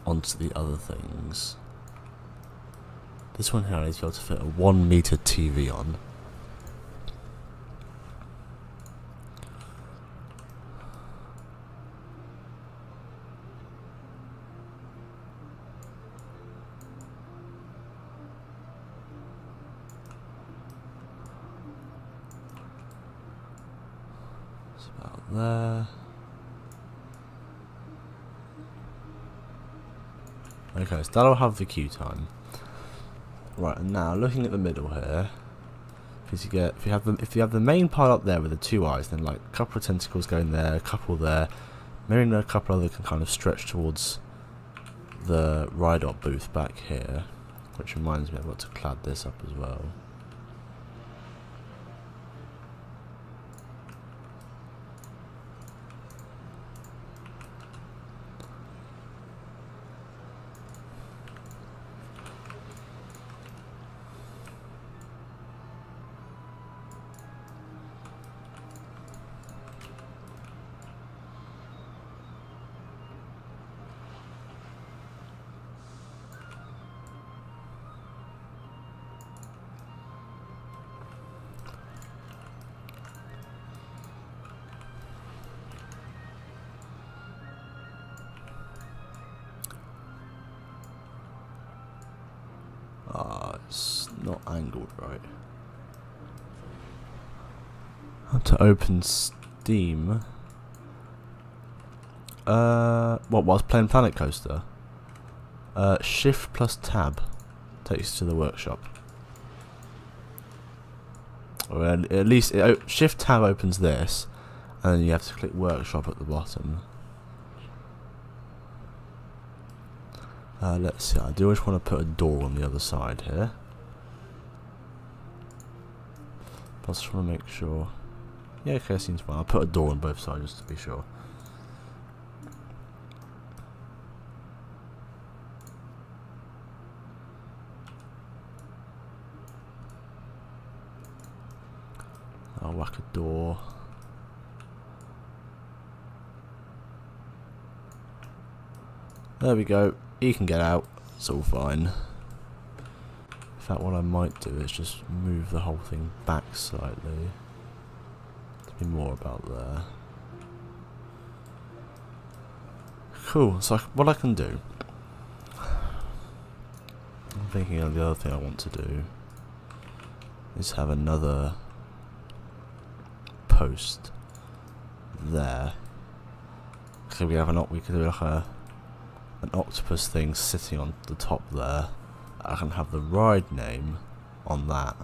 onto the other things. This one here I need to be able to fit a 1 meter TV on. There. Okay, so that'll have the queue time. Right, and now looking at the middle here, if you have the main pile up there with the two eyes, then like a couple of tentacles going there, a couple there, maybe a couple other can kind of stretch towards the ride-up booth back here, which reminds me I've got to clad this up as well. It's not angled right. How to open Steam? What, whilst playing Planet Coaster? Shift plus tab takes you to the workshop. Or at least Shift tab opens this, and then you have to click workshop at the bottom. Let's see, I do just want to put a door on the other side here. I just want to make sure. Yeah, okay, seems fine. I'll put a door on both sides just to be sure. I'll whack a door. There we go. He can get out. It's all fine. In fact, what I might do is just move the whole thing back slightly. To be more about there. Cool. So what I can do. I'm thinking of the other thing I want to do is have another post there. So we could do like an octopus thing sitting on the top there. I can have the ride name on that.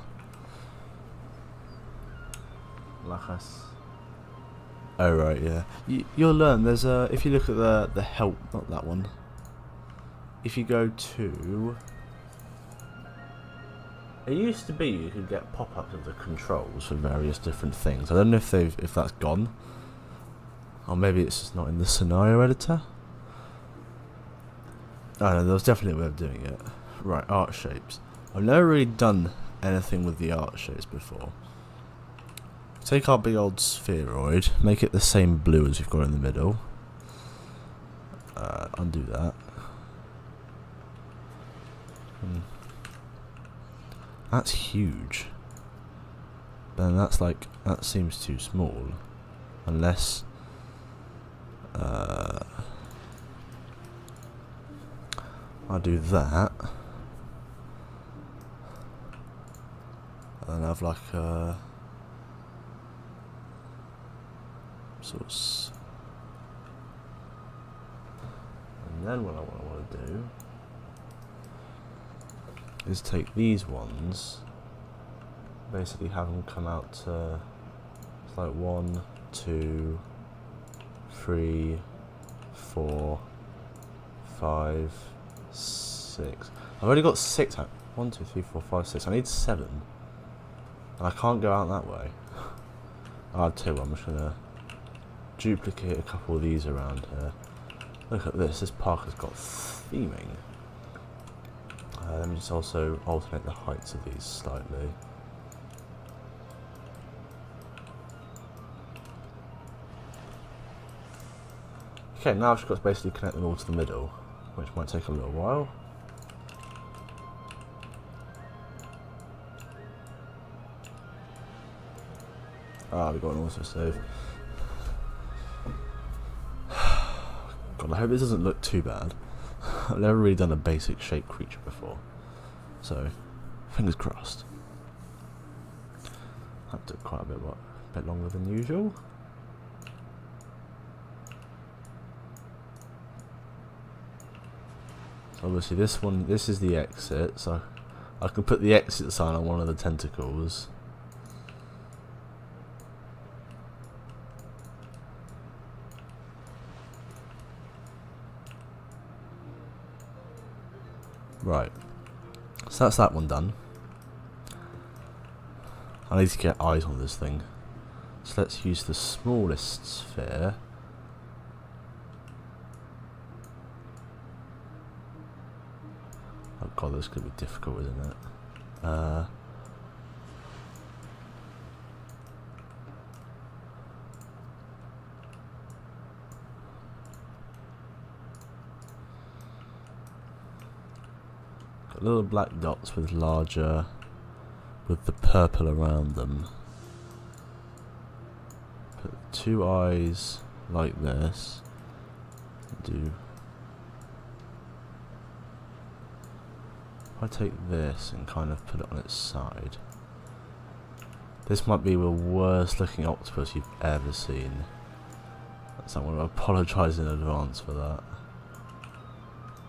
Oh right, yeah. You'll learn. There's a. If you look at the help, not that one. If you go to. It used to be you could get pop-ups of the controls for various different things. I don't know if that's gone, or maybe it's just not in the scenario editor. I don't know, there was definitely a way of doing it. Right, art shapes. I've never really done anything with the art shapes before. Take our big old spheroid, make it the same blue as we've got in the middle. Undo that. That's huge. But then that's like, that seems too small. Unless I'll do that. And have like a sort of, and then what I want to do is take these ones, basically have them come out to, it's like 1, 2, 3, 4, 5, 6. I've only got 6. 1, 2, 3, 4, 5, 6. I need 7. And I can't go out that way. I'll tell you what, I'm just going to duplicate a couple of these around here. Look at this. This park has got theming. Let me just also alternate the heights of these slightly. Okay, now I've just got to basically connect them all to the middle, which might take a little while. Ah, we've got an autosave. God, I hope this doesn't look too bad. I've never really done a basic shape creature before, so fingers crossed. That took quite a bit longer than usual. So obviously this is the exit, so I can put the exit sign on one of the tentacles. Right, so that's that one done. I need to get eyes on this thing. So let's use the smallest sphere. Oh god, this could be difficult, isn't it? Little black dots with larger, with the purple around them. Put 2 eyes like this. If I take this and kind of put it on its side. This might be the worst looking octopus you've ever seen. So I'm going to apologise in advance for that.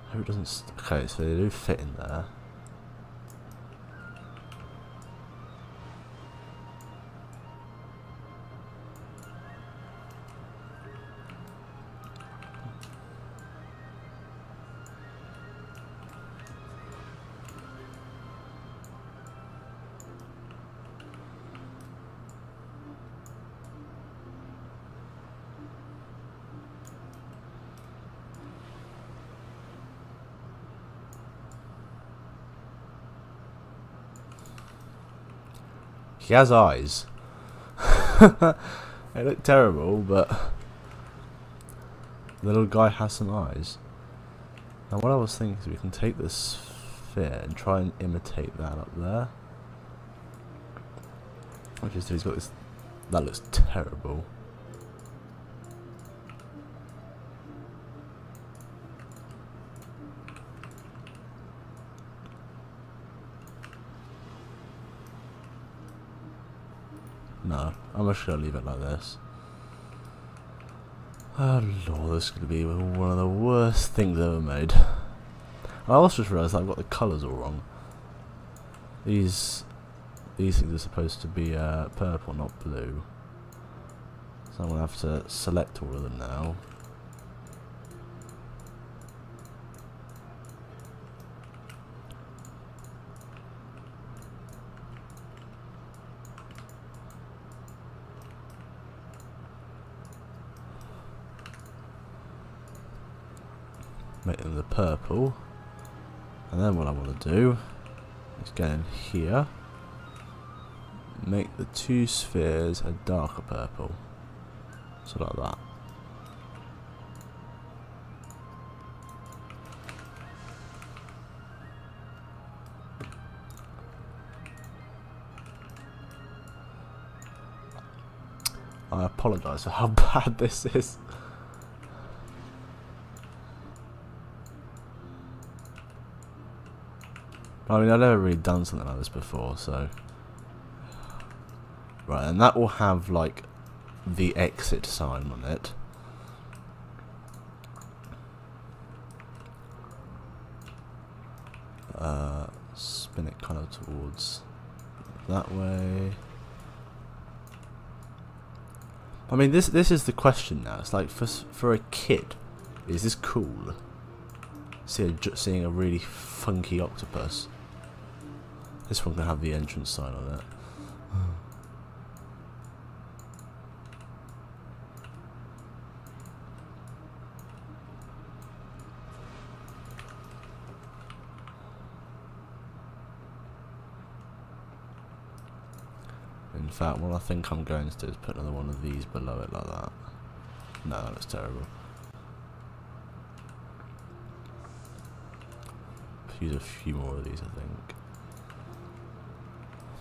I hope it doesn't. Okay, so they do fit in there. He has eyes. They look terrible, but the little guy has some eyes. Now what I was thinking is we can take this sphere and try and imitate that up there. Which is, he's got this, that looks terrible. No, I'm just going to leave it like this. Oh lord, this is going to be one of the worst things ever made. I also just realised that I've got the colours all wrong. These things are supposed to be purple, not blue. So I'm going to have to select all of them now. Make them the purple, and then what I want to do is go in here, make the two spheres a darker purple, so like that. I apologise for how bad this is. I mean, I've never really done something like this before, so... Right, and that will have, like, the exit sign on it. Spin it kind of towards that way. I mean, this is the question now. It's like, for a kid, is this cool? Seeing a really funky octopus. This one can have the entrance sign on it. In fact, what I think I'm going to do is put another one of these below it like that. No, that looks terrible. Use a few more of these, I think.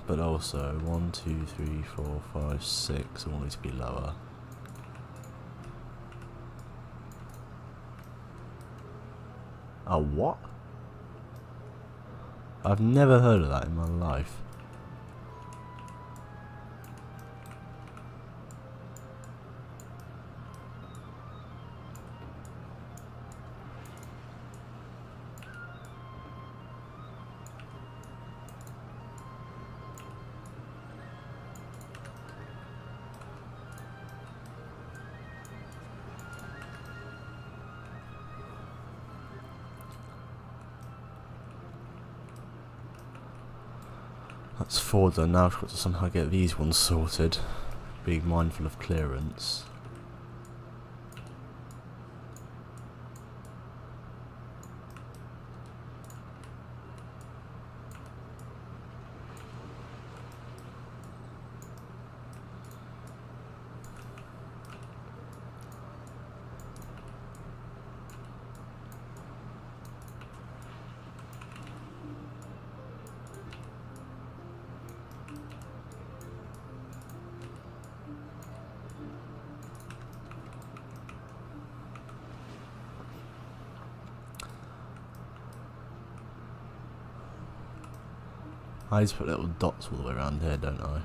But also 1, 2, 3, 4, 5, 6. I want it to be lower. A what? I've never heard of that in my life. That's 4 done. Now I've got to somehow get these ones sorted. Being mindful of clearance. I just put little dots all the way around here, don't I?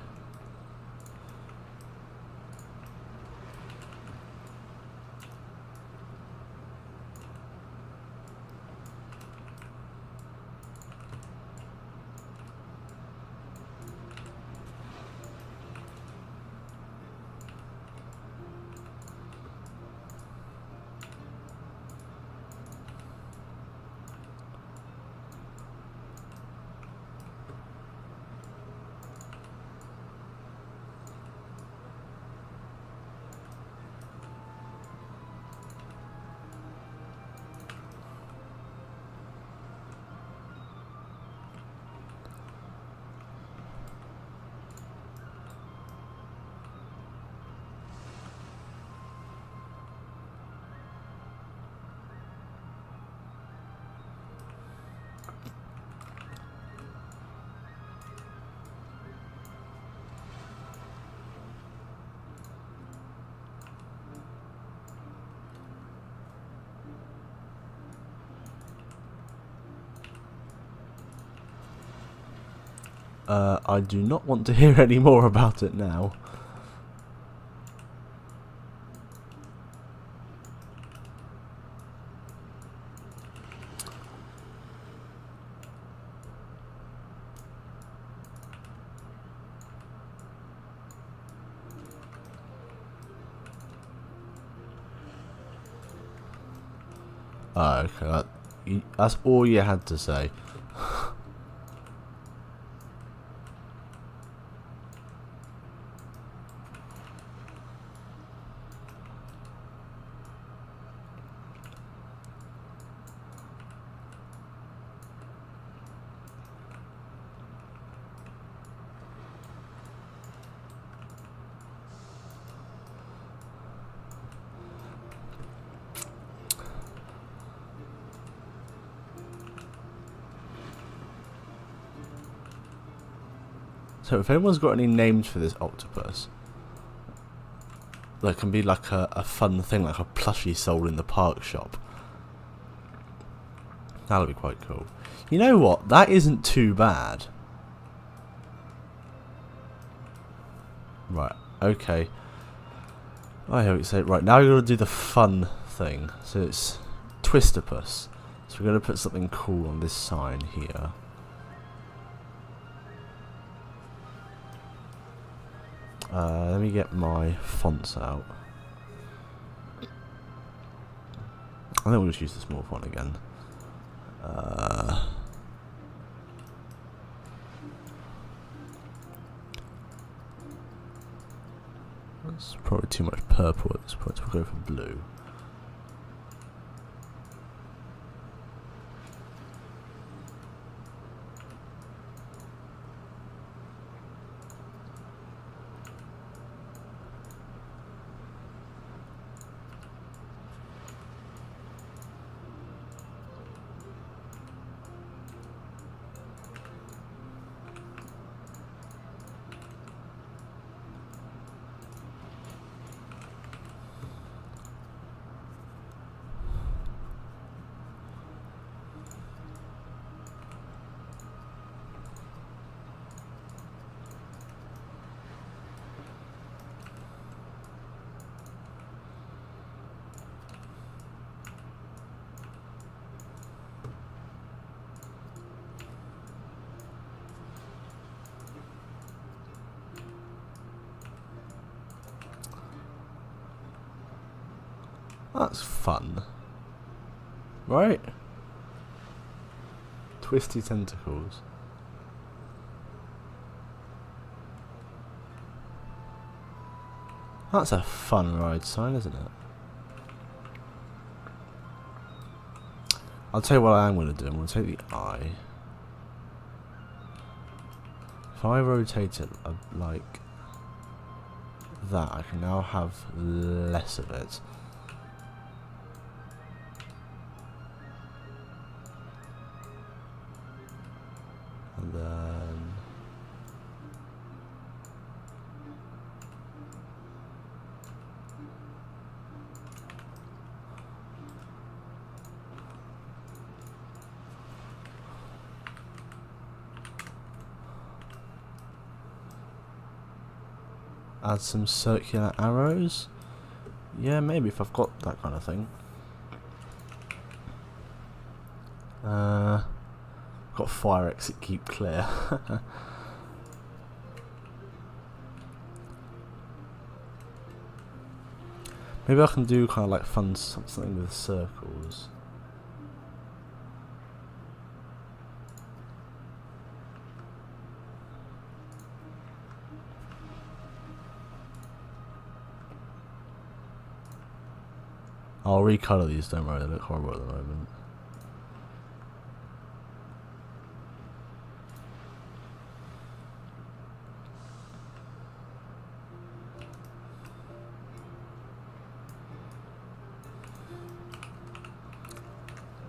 I do not want to hear any more about it now. Oh, okay, that's all you had to say. So if anyone's got any names for this octopus, there can be like a fun thing, like a plushie sold in the park shop. That'll be quite cool. You know what? That isn't too bad. Right, okay. I hope you say it right. Now we're going to do the fun thing. So it's Twistopus. So we're going to put something cool on this sign here. Let me get my fonts out. I think we'll just use the small font again. That's probably too much purple at this point, so we'll go for blue. That's fun. Right? Twisty tentacles. That's a fun ride sign, isn't it? I'll tell you what I am going to do. I'm going to take the eye. If I rotate it like that, I can now have less of it. And then add some circular arrows. Yeah, maybe if I've got that kind of thing. Got fire exit, keep clear. Maybe I can do kind of like fun something with circles. I'll recolour these, don't worry, they look horrible at the moment.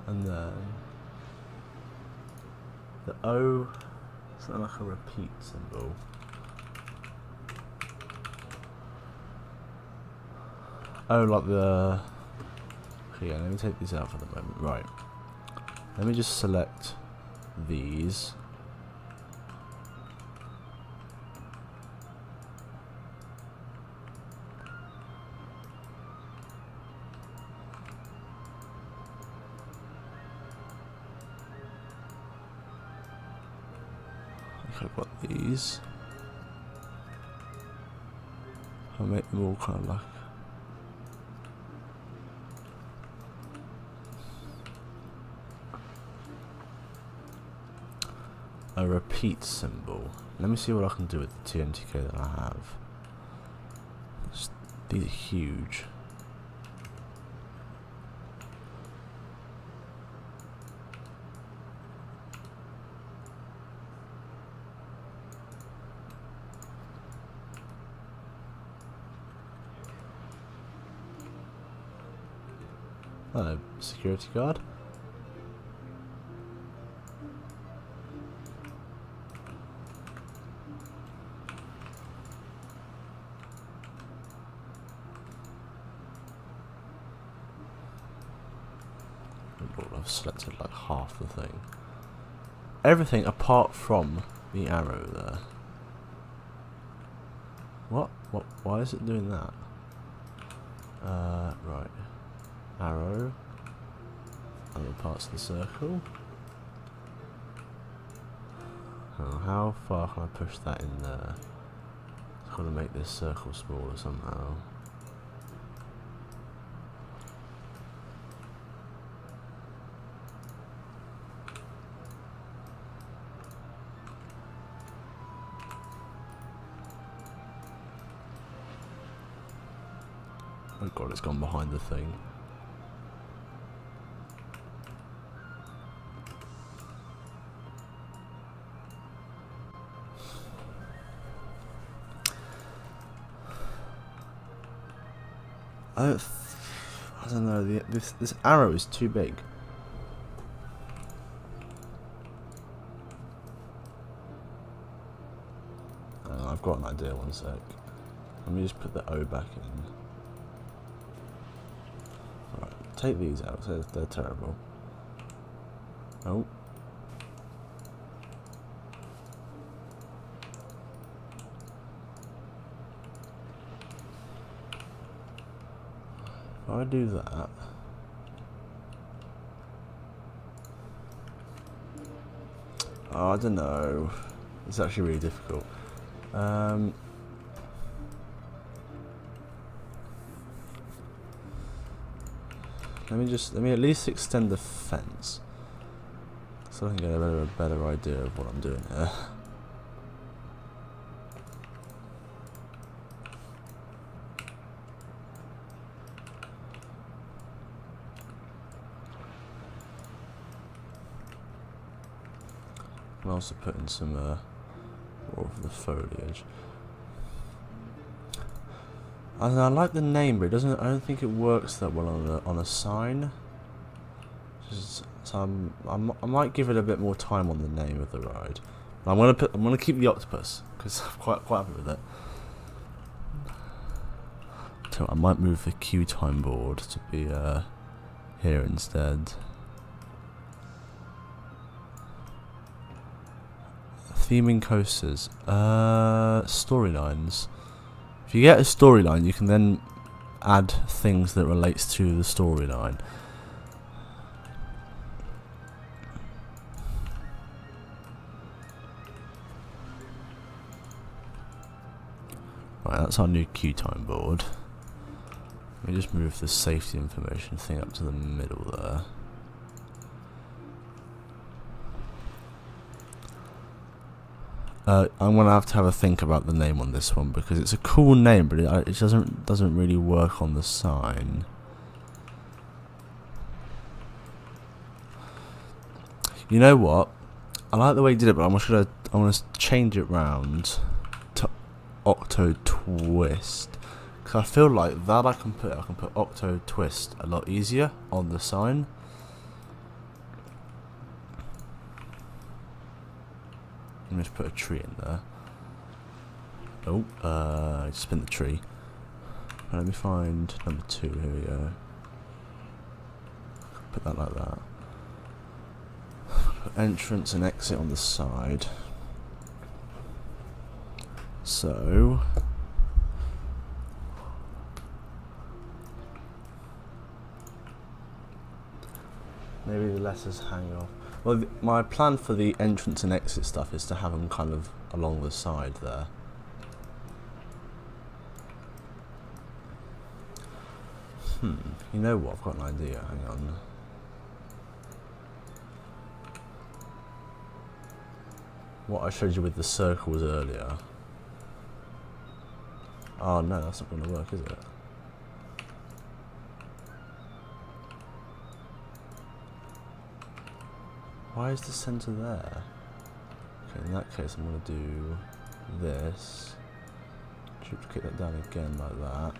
And then the O, something like a repeat symbol. Oh, like the... Okay, let me take these out for the moment. Right. Let me just select these. I've got these. I'll make them all kind of like a repeat symbol. Let me see what I can do with the TNTK that I have. These are huge. Hello, security guard. I've selected like half the thing. Everything apart from the arrow there. What? Why is it doing that? Right. Arrow. Other parts of the circle. Oh, how far can I push that in there? I've got to make this circle smaller somehow. Oh god, it's gone behind the thing. I don't know, this arrow is too big. I've got an idea, one sec. Let me just put the O back in. Alright, take these out, they're terrible. Oh. If I do that, oh, I don't know. It's actually really difficult. Let me at least extend the fence, so I can get a better idea of what I'm doing here. I'll also put in some more of the foliage. I don't know, I like the name, but it doesn't. I don't think it works that well on a sign. So I might give it a bit more time on the name of the ride. But I'm gonna keep the octopus because I'm quite happy with it. So I might move the queue time board to be here instead. Theming coasters. Storylines. If you get a storyline, you can then add things that relates to the storyline. Right, that's our new queue time board. Let me just move the safety information thing up to the middle there. I'm gonna have to have a think about the name on this one because it's a cool name, but it doesn't really work on the sign. You know what? I like the way he did it, but I want to change it round to Octo Twist because I feel like that I can put Octo Twist a lot easier on the sign. Let me just put a tree in there. Oh, I just spin the tree. Let me find number 2. Here we go. Put that like that. Put entrance and exit on the side. So maybe the letters hang off. Well, my plan for the entrance and exit stuff is to have them kind of along the side there. You know what? I've got an idea. Hang on. What I showed you with the circles earlier. Oh no, that's not going to work, is it? Why is the centre there? Okay, in that case I'm going to do this. Duplicate that down again like that.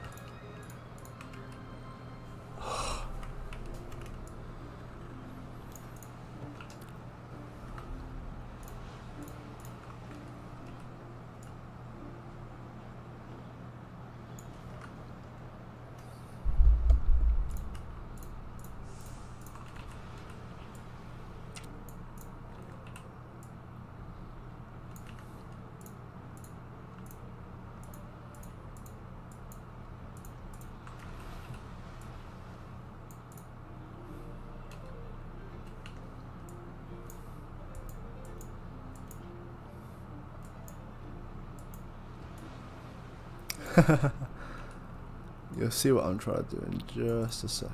You'll see what I'm trying to do in just a sec.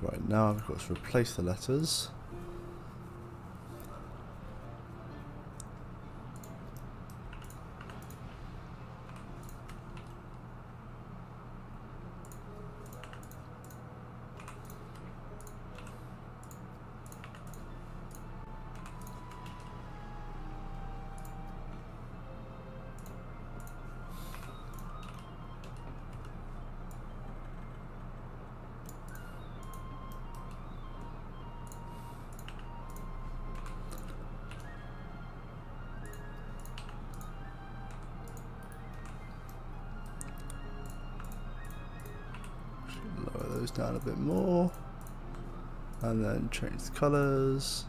Right, now I've got to replace the letters. Lower those down a bit more, and then change the colours.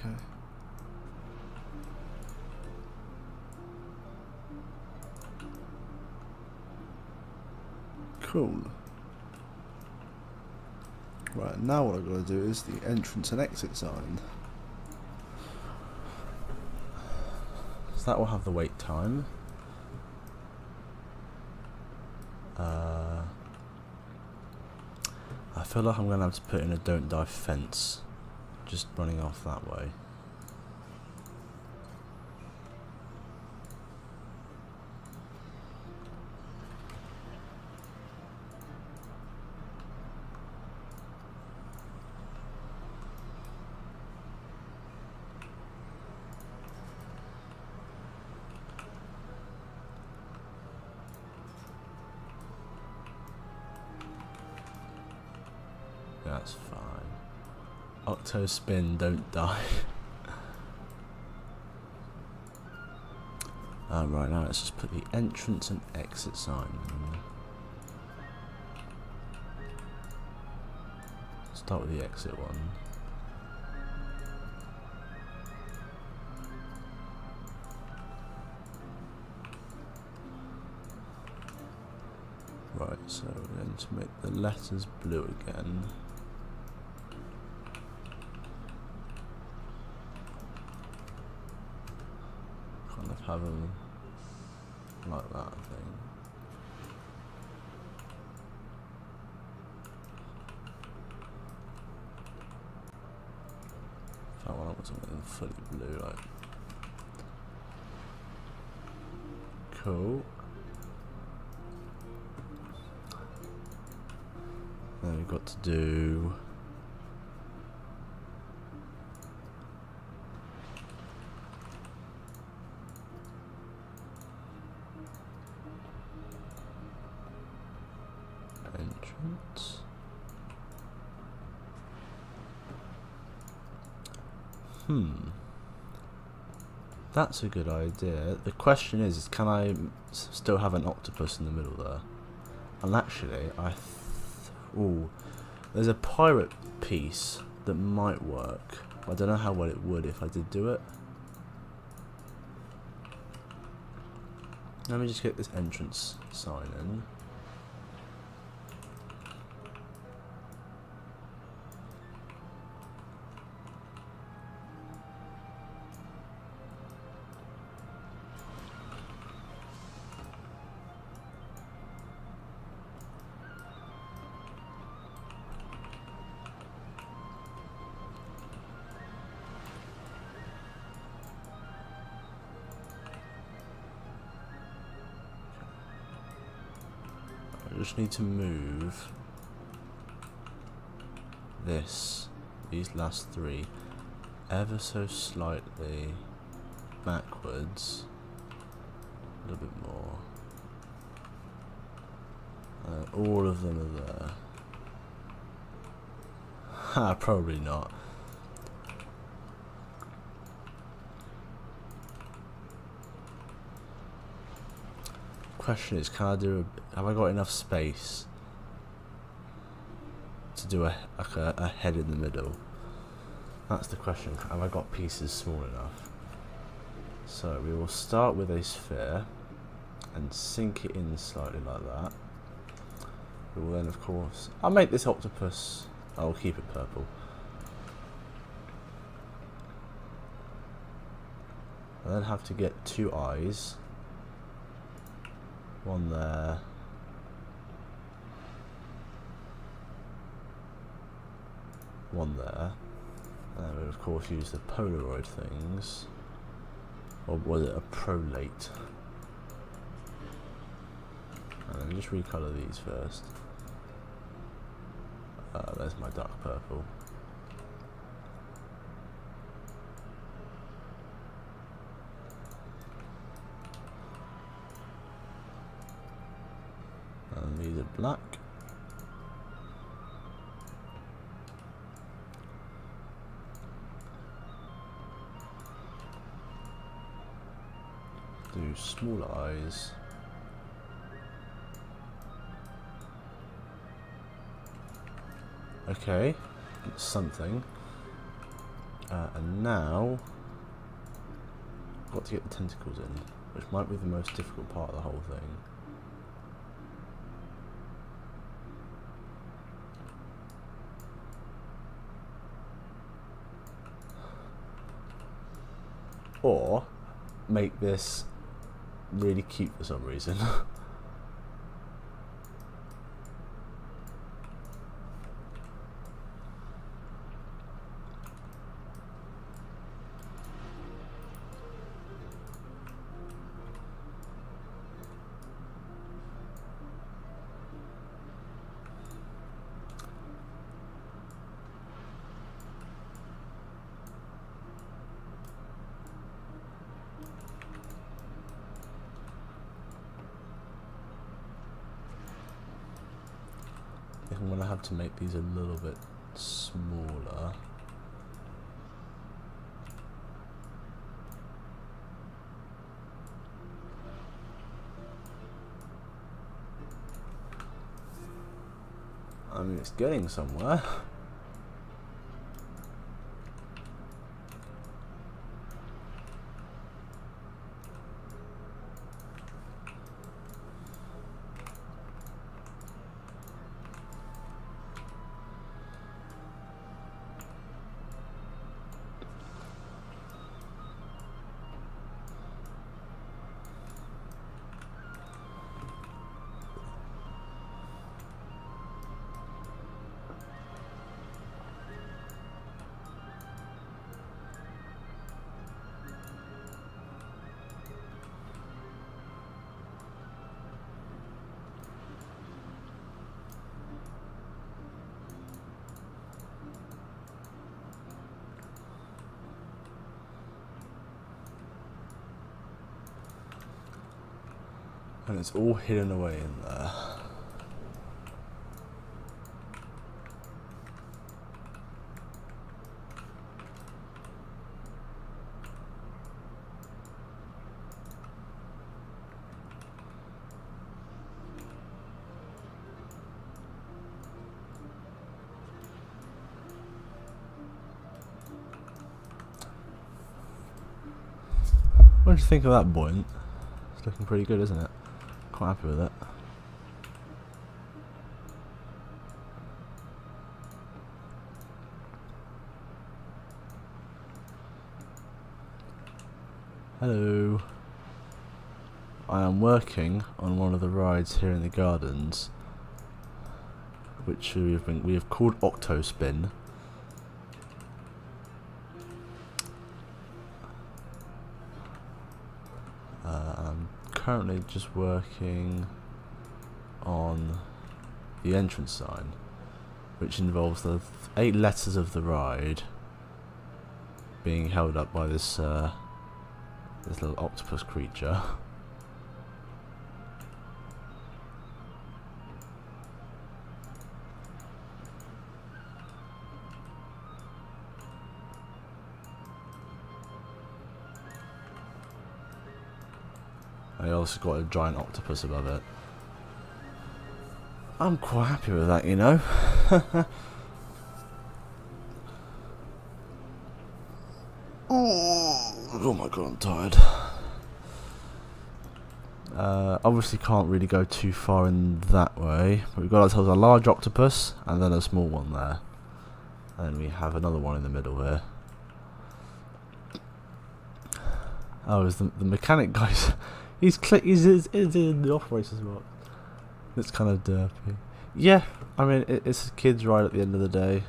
Okay. Cool. Right, now what I've got to do is the entrance and exit sign. So that will have the wait time. I feel like I'm going to have to put in a don't die fence, just running off that way. That's fine. Octo spin, don't die. Right, now let's just put the entrance and exit sign in. Start with the exit one. Right, so we're going to make the letters blue again. Kind of have them like that, I think. I want something fully blue, like. Cool. There we we've got to do entrance. That's a good idea. The question is can I still have an octopus in the middle there? And actually, there's a pirate piece that might work. I don't know how well it would if I did do it. Let me just get this entrance sign in. I just need to move these last three ever so slightly backwards, a little bit more. All of them are there. Ha, probably not. Question is, can I do? Have I got enough space to do a head in the middle? That's the question. Have I got pieces small enough? So we will start with a sphere and sink it in slightly like that. We will then, of course, I'll make this octopus. I'll keep it purple. I then have to get 2 eyes. One there. One there. And then we'll of course use the Polaroid things. Or was it a prolate? And then just recolour these first. There's my dark purple. And these are black. Do small eyes. Okay, something. And now I've got to get the tentacles in, which might be the most difficult part of the whole thing. Or make this really cute for some reason. I'm going to have to make these a little bit smaller. I mean, it's getting somewhere. And it's all hidden away in there. What do you think of that buoyant? It's looking pretty good, isn't it? Quite happy with it. Hello. I am working on one of the rides here in the gardens, which we have called Octospin. I'm currently just working on the entrance sign, which involves the 8 letters of the ride being held up by this this little octopus creature. I also got a giant octopus above it. I'm quite happy with that, you know. Oh my god, I'm tired. Obviously can't really go too far in that way, but we've got ourselves a large octopus and then a small one there. And we have another one in the middle here. Oh, is the mechanic guy's... He's in the operator's box. It's kind of derpy. Yeah, I mean, it's a kid's ride at the end of the day.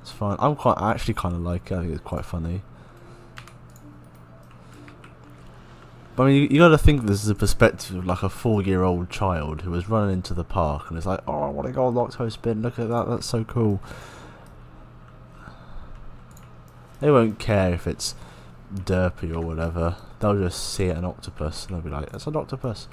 It's fine. I actually kind of like it. I think it's quite funny. But I mean, you got to think this is a perspective of like a 4-year-old child who was running into the park and is like, "Oh, I want to go on Octospin. Look at that. That's so cool." They won't care if it's derpy or whatever. They'll just see an octopus and they'll be like, "That's an octopus."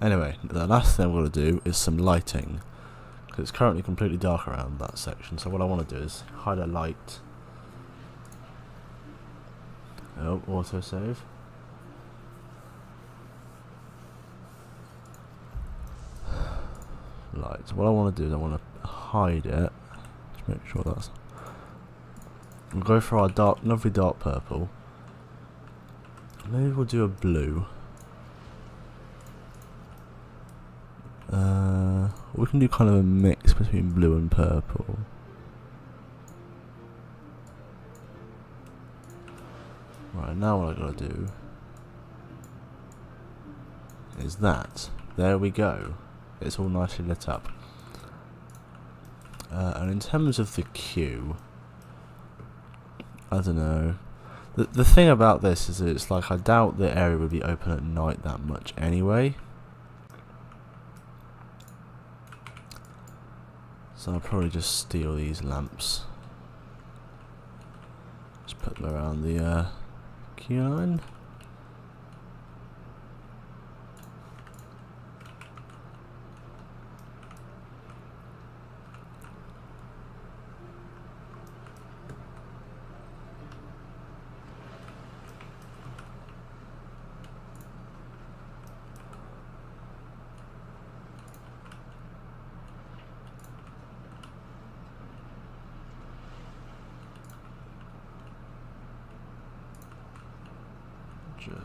Anyway, the last thing I'm going to do is some lighting, because it's currently completely dark around that section. So what I want to do is hide a light. Oh, autosave. Light. So what I want to do is I want to hide it. Just make sure that's... We'll go for our lovely dark purple. Maybe we'll do a blue. We can do kind of a mix between blue and purple. Right, now what I gotta do is that. There we go. It's all nicely lit up. And in terms of the queue, I don't know. The thing about this is that it's like, I doubt the area would be open at night that much anyway. So I'll probably just steal these lamps. Just put them around the queue line.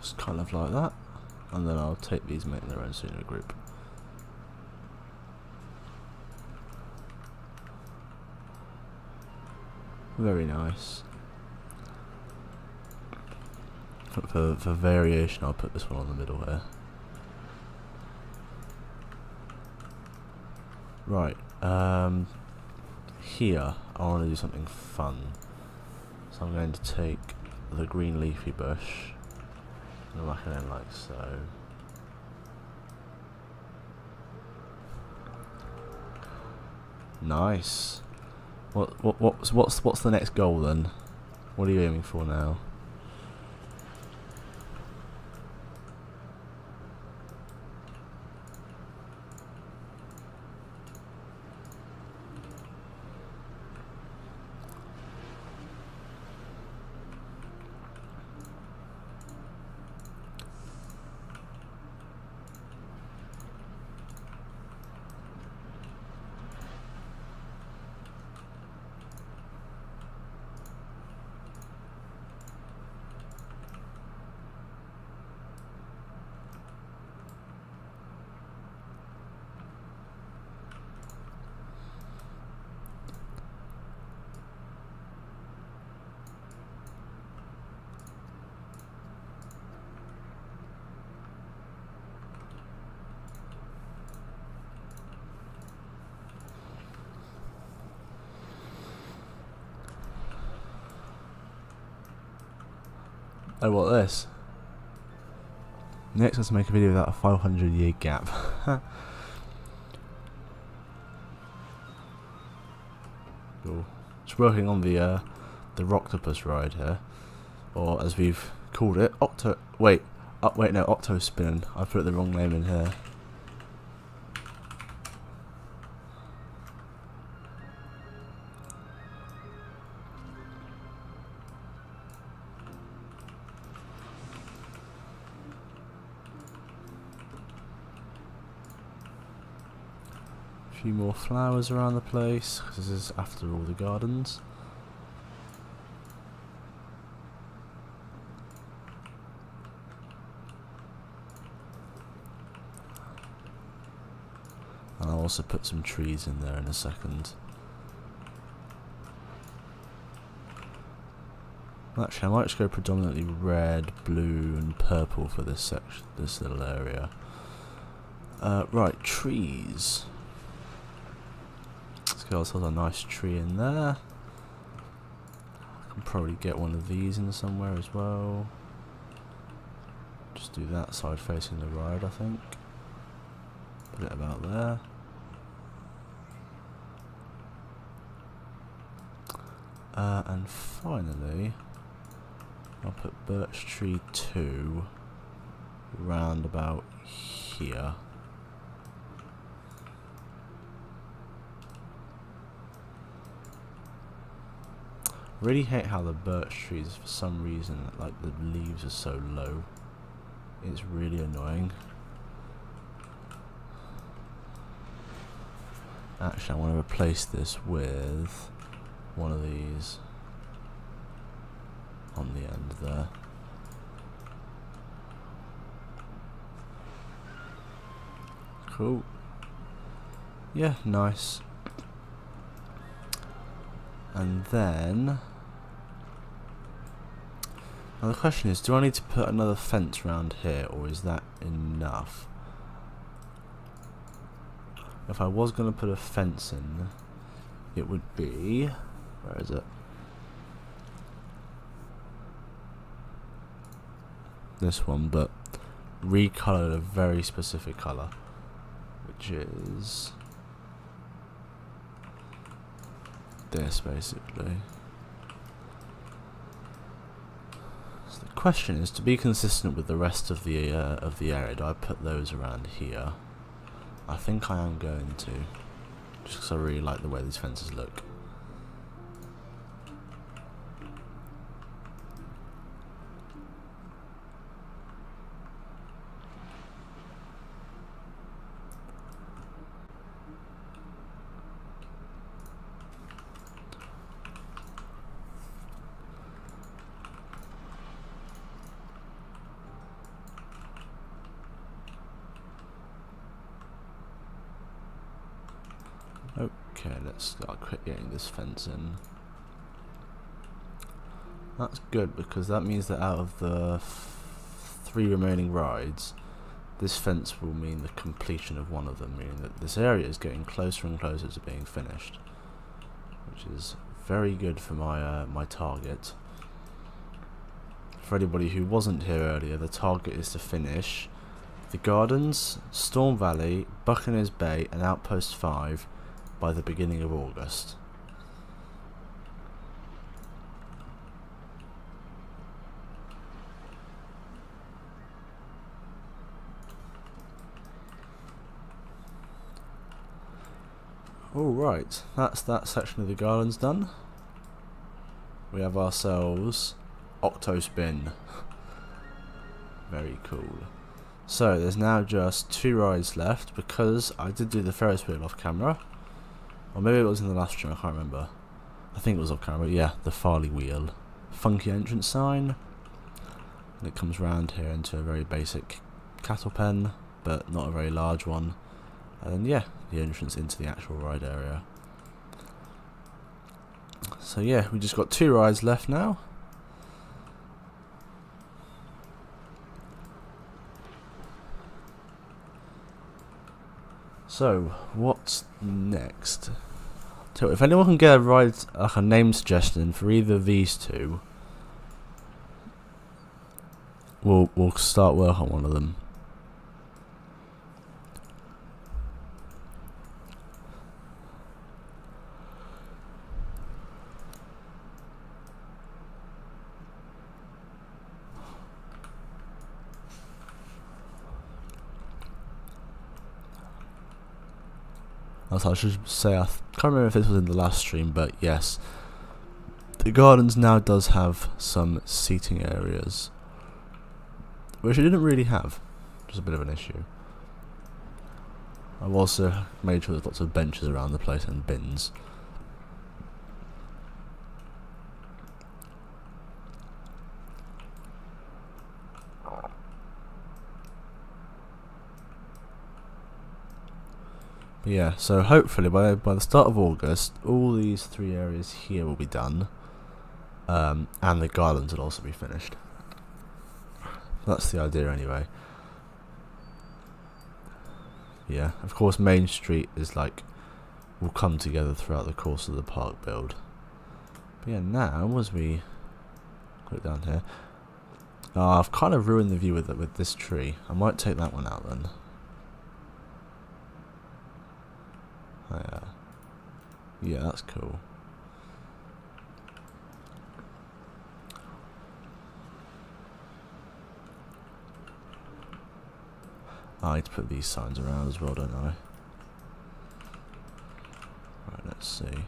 Just kind of like that, and then I'll take these, make their own scenery group. Very nice. For variation, I'll put this one on the middle here. Right, here I want to do something fun. So I'm going to take the green leafy bush and whack it in like so. Nice. What's the next goal then? What are you aiming for now? Oh, what this? Next, let's make a video without a 500-year gap. Cool. Just working on the Roctopus ride here, or as we've called it, Octospin. I put the wrong name in here. A few more flowers around the place, because this is after all the gardens. And I'll also put some trees in there in a second. Actually, I might just go predominantly red, blue and purple for this section, this little area. Right, trees. Let's get ourselves a nice tree in there. I can probably get one of these in somewhere as well. Just do that side facing the road, I think. Put it about there. And finally, I'll put birch tree 2 round about here. Really hate how the birch trees, for some reason, like the leaves are so low. It's really annoying. Actually, I want to replace this with one of these on the end there. Cool. Yeah, nice. And then now the question is, do I need to put another fence around here, or is that enough? If I was going to put a fence in, it would be, where is it? This one, but recolored a very specific colour, which is this basically. So the question is, to be consistent with the rest of the area, do I put those around here? I think I am going to, just because I really like the way these fences look. Okay, let's start getting this fence in. That's good, because that means that out of the 3 remaining rides, this fence will mean the completion of one of them, meaning that this area is getting closer and closer to being finished. which is very good for my my target. For anybody who wasn't here earlier, the target is to finish the Gardens, Storm Valley, Buccaneers Bay and Outpost 5 by the beginning of August. Alright, that's that section of the Gardens done. We have ourselves Octospin. Very cool. So there's now just 2 rides left because I did do the Ferris wheel off camera. Or maybe it was in the last stream, I can't remember. I think it was off camera, yeah, the Farley wheel. Funky entrance sign. And it comes round here into a very basic cattle pen, but not a very large one. And then yeah, the entrance into the actual ride area. So yeah, we just got 2 rides left now. So what's next? So if anyone can get a ride, like a name suggestion for either of these two, we'll start work on one of them. I should say, I can't remember if this was in the last stream, but yes, the Gardens now does have some seating areas, which it didn't really have, which is a bit of an issue. I've also made sure there's lots of benches around the place and bins. Yeah, so hopefully by the start of August, all these 3 areas here will be done, and the Gardens will also be finished. That's the idea anyway. Yeah, of course Main Street is like, will come together throughout the course of the park build. But yeah, now as we put it down here, I've kind of ruined the view with this tree. I might take that one out then. Yeah, that's cool. I need to put these signs around as well, don't I? Right, let's see.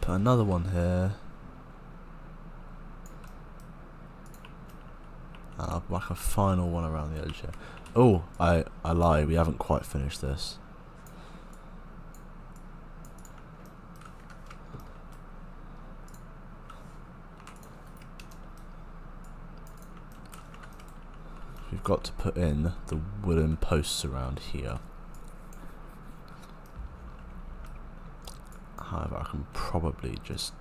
Put another one here. Like a final one around the edge here. Oh, I lied, we haven't quite finished this. We've got to put in the wooden posts around here. However, I can probably just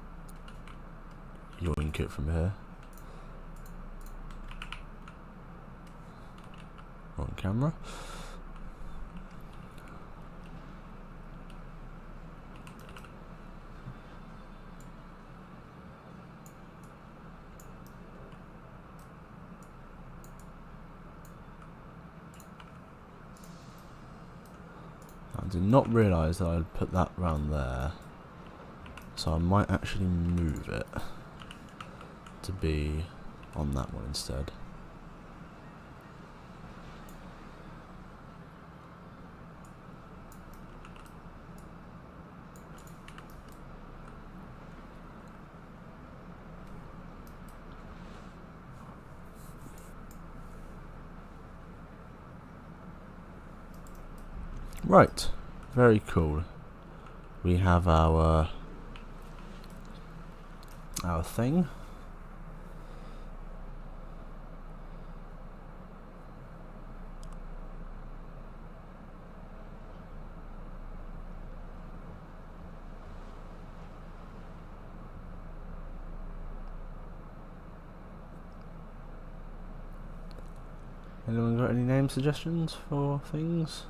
yoink it from here. On camera. I did not realise that I'd put that round there, so I might actually move it to be on that one instead. Right, very cool. We have our thing. Anyone got any name suggestions for things?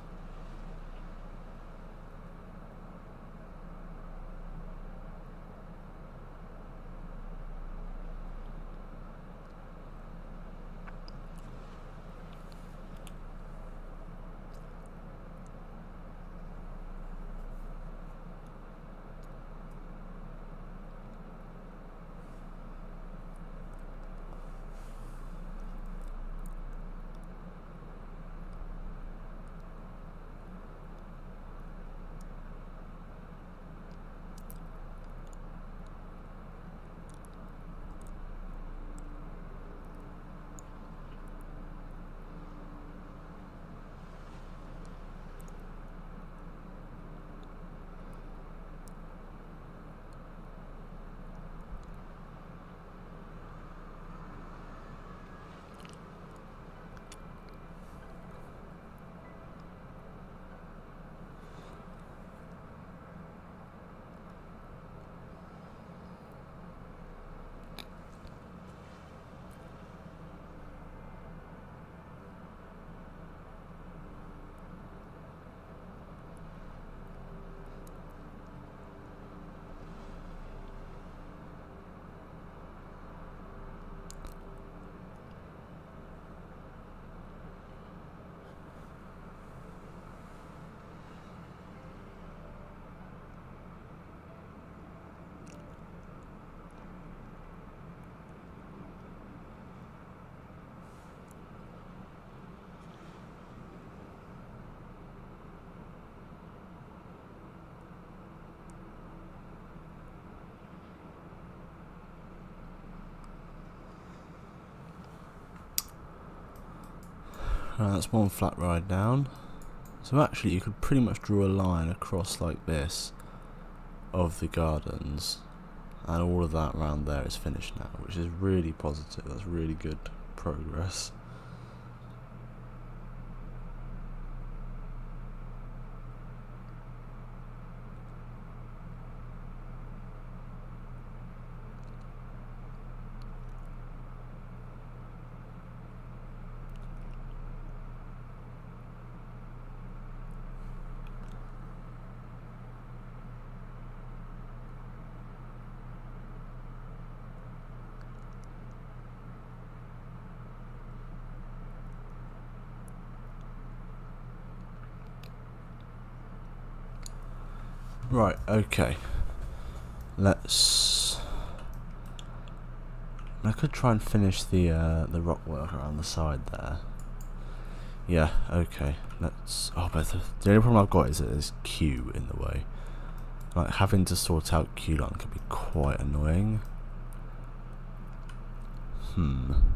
That's one flat ride down. So actually you could pretty much draw a line across like this of the gardens, and all of that around there is finished now, which is really positive. That's really good progress. Right, okay. Let's... I could try and finish the rock work around the side there. Yeah, okay. Let's... Oh, but the only problem I've got is that there's Q in the way. Like, having to sort out Q line can be quite annoying. I'm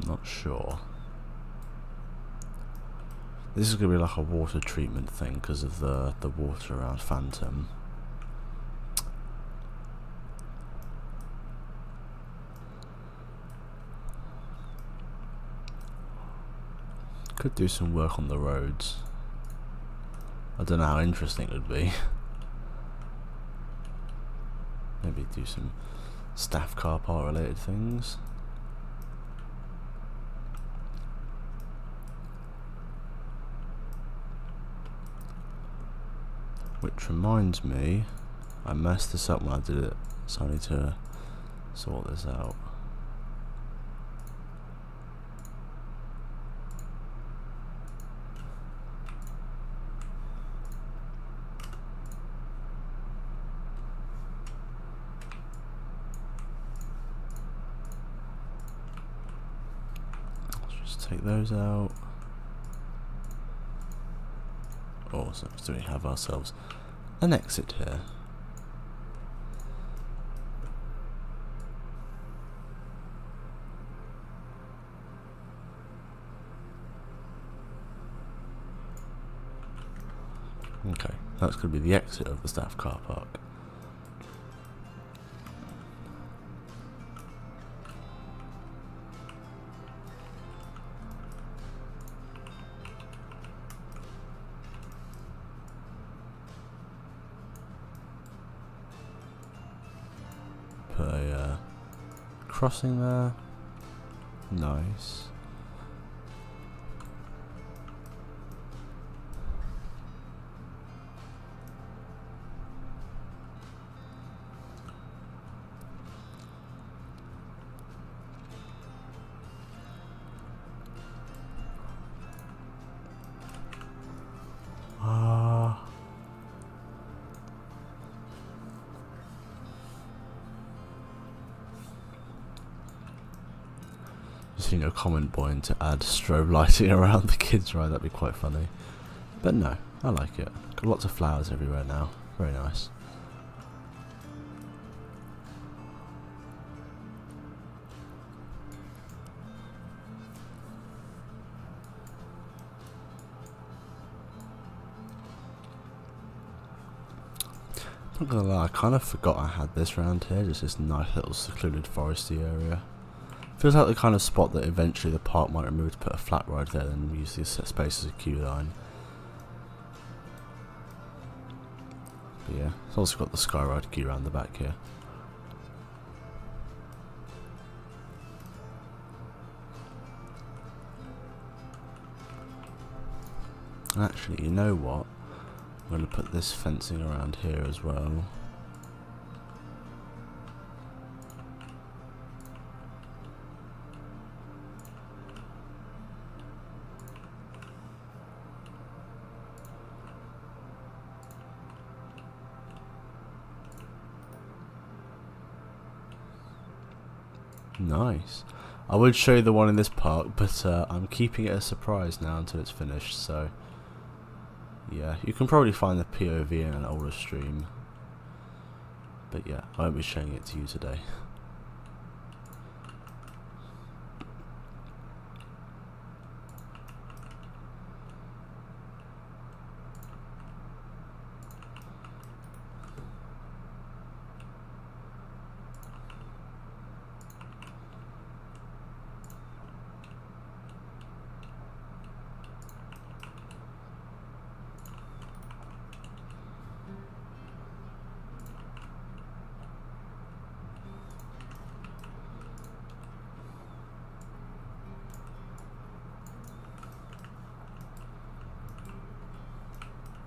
not sure. This is going to be like a water treatment thing because of the water around Phantom. Could do some work on the roads. I don't know how interesting it would be. Maybe do some staff car park related things. Which reminds me, I messed this up when I did it, so I need to sort this out. Let's just take those out. Awesome, so we have ourselves an exit here. Okay, that's going to be the exit of the staff car park. Put a crossing there. Nice. Just need a comment point to add strobe lighting around the kids ride, that'd be quite funny. But no, I like it. Got lots of flowers everywhere now. Very nice. Not gonna lie, I kind of forgot I had this round here, just this nice little secluded foresty area. Feels like the kind of spot that eventually the park might remove to put a flat ride there and use this space as a queue line. But yeah, it's also got the Skyride queue around the back here. And actually, you know what? I'm going to put this fencing around here as well. Nice. I would show you the one in this park, but I'm keeping it a surprise now until it's finished, so yeah, you can probably find the POV in an older stream, but yeah, I won't be showing it to you today.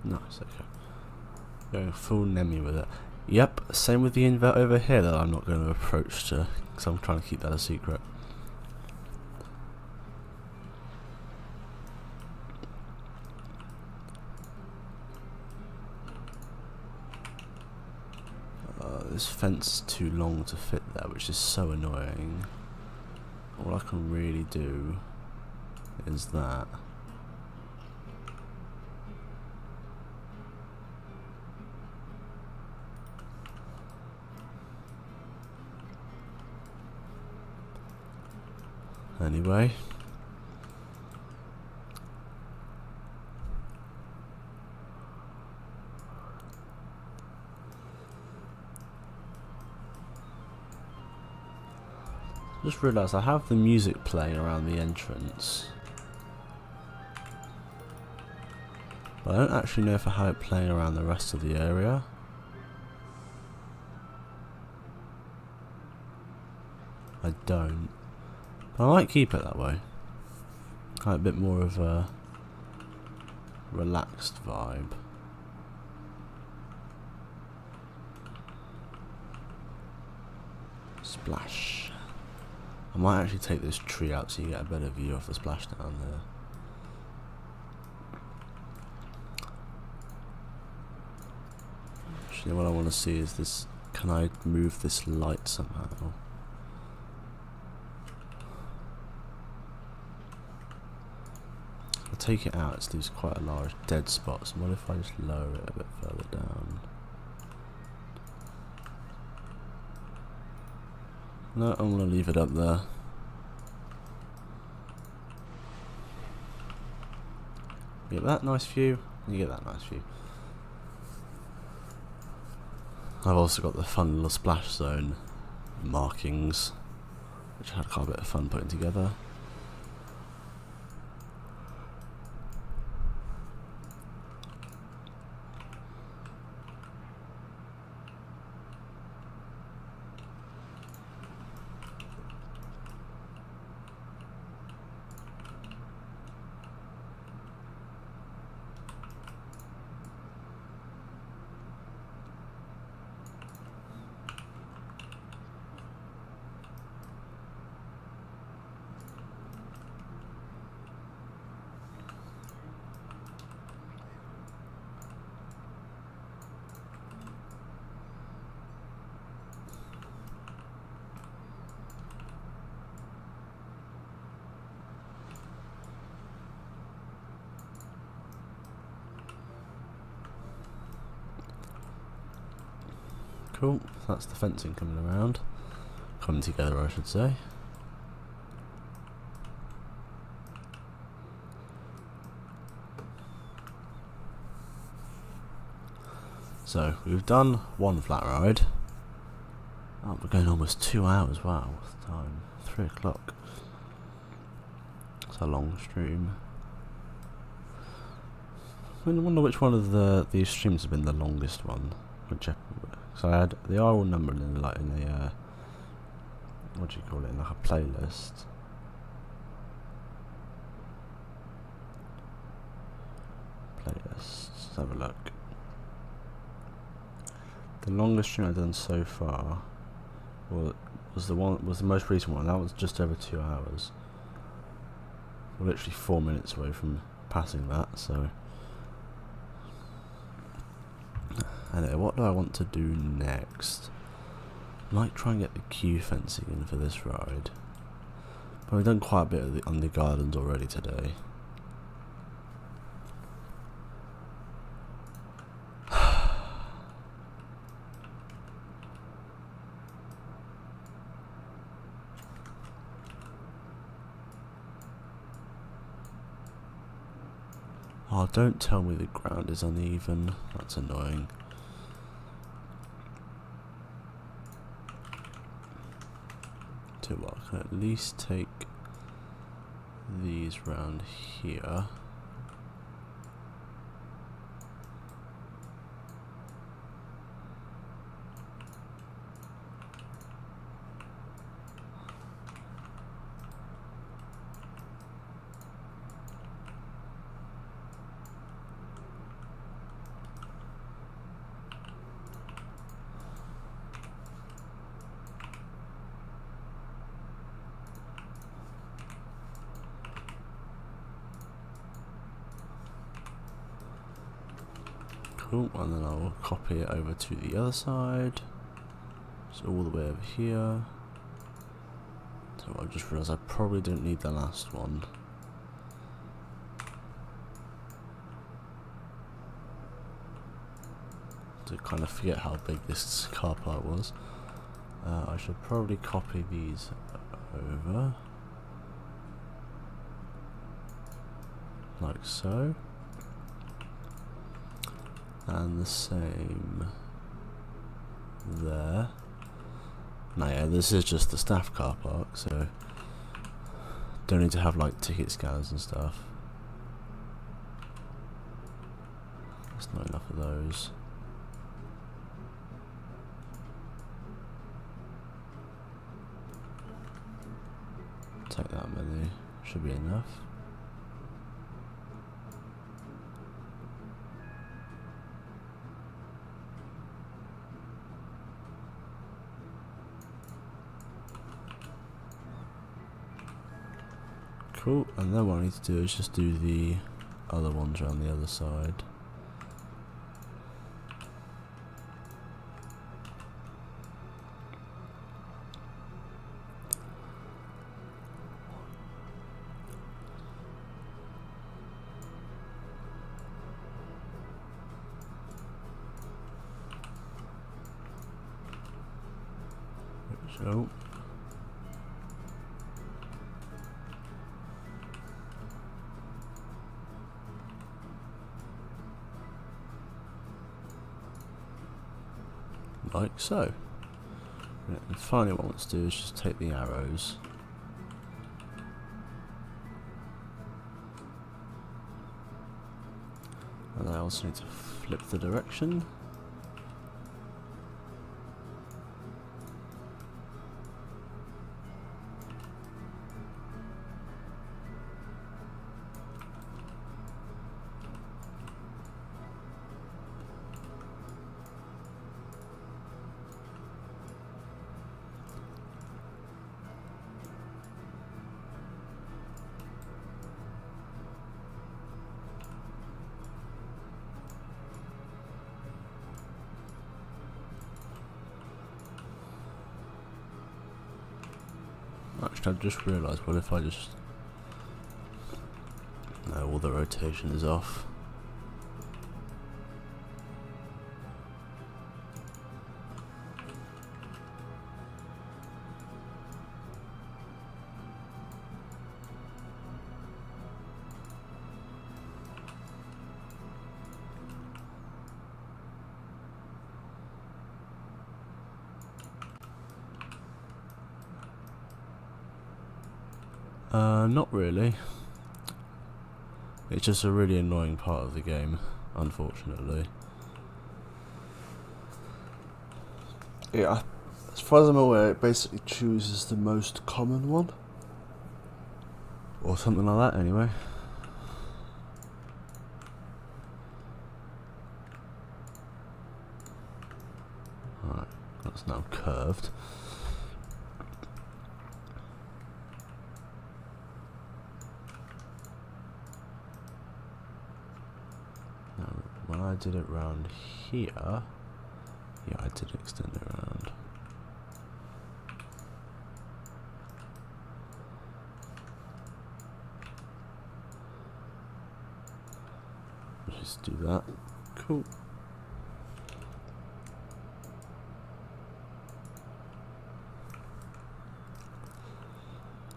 Nice, okay. Going full Nemi with it. Yep, same with the invert over here that I'm not going to approach to, because I'm trying to keep that a secret. This fence is too long to fit there, which is so annoying. All I can really do is that. Anyway. Just realised I have the music playing around the entrance. But I don't actually know if I have it playing around the rest of the area. I don't. But I might keep it that way. Kind of a bit more of a relaxed vibe. Splash. I might actually take this tree out so you get a better view of the splash down there. Actually, what I want to see is this. Can I move this light somehow? I'll take it out, it leaves quite a large dead spot, so what if I just lower it a bit further down? No, I'm going to leave it up there. You get that nice view, and you get that nice view. I've also got the fun little splash zone markings, which I had quite a bit of fun putting together. Cool, that's the fencing coming around. Coming together, I should say. So, we've done one flat ride. Oh, we're going almost 2 hours, wow, what's the time? 3 o'clock. It's a long stream. I wonder which one of these streams has been the longest one. So they are all numbered in like in a what do you call it, in like a playlist. Let's have a look. The longest stream I've done so far was the most recent one. That was just over 2 hours. We're literally 4 minutes away from passing that, so anyway, what do I want to do next? I might try and get the queue fencing in for this ride. But we've done quite a bit of on the gardens already today. Oh, don't tell me the ground is uneven. That's annoying. So what, I can at least take these round here. Cool, and then I'll copy it over to the other side. So all the way over here. So I just realised I probably don't need the last one. To kind of forget how big this car park was. I should probably copy these over. Like so. And the same there. Now yeah, this is just the staff car park, so don't need to have like ticket scanners and stuff. That's not enough of those. Take that many, should be enough. Cool, and then what I need to do is just do the other ones around the other side. So like so. And finally what I want to do is just take the arrows and I also need to flip the direction. Actually, I've just realised, what if I just... No, all the rotation is off. Not really. It's just a really annoying part of the game, unfortunately. Yeah, as far as I'm aware, it basically chooses the most common one. Or something like that, anyway. Alright, that's now curved. Now, when I did it round here, yeah, I did extend it around. Just do that. Cool.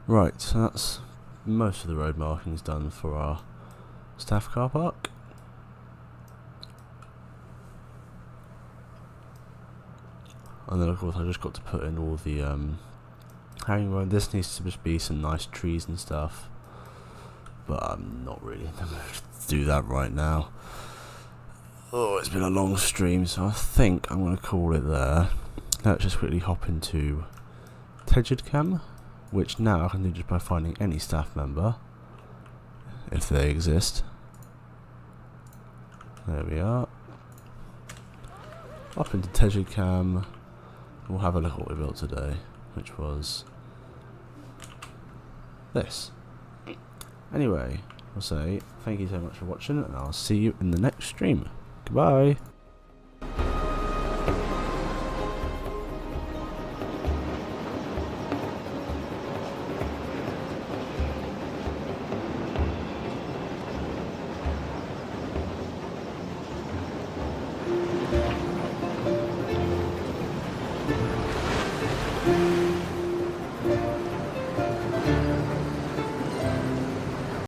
Right, so that's most of the road markings done for our staff car park. And then of course I just got to put in all the herringbone. This needs to just be some nice trees and stuff, but I'm not really in the mood to do that right now. Oh, it's been a long stream, so I think I'm going to call it there. Let's just quickly hop into TegidCam, which now I can do just by finding any staff member, if they exist. There we are. Hop into TegidCam. We'll have a look at what we built today, which was this. Anyway, I'll say thank you so much for watching, and I'll see you in the next stream. Goodbye.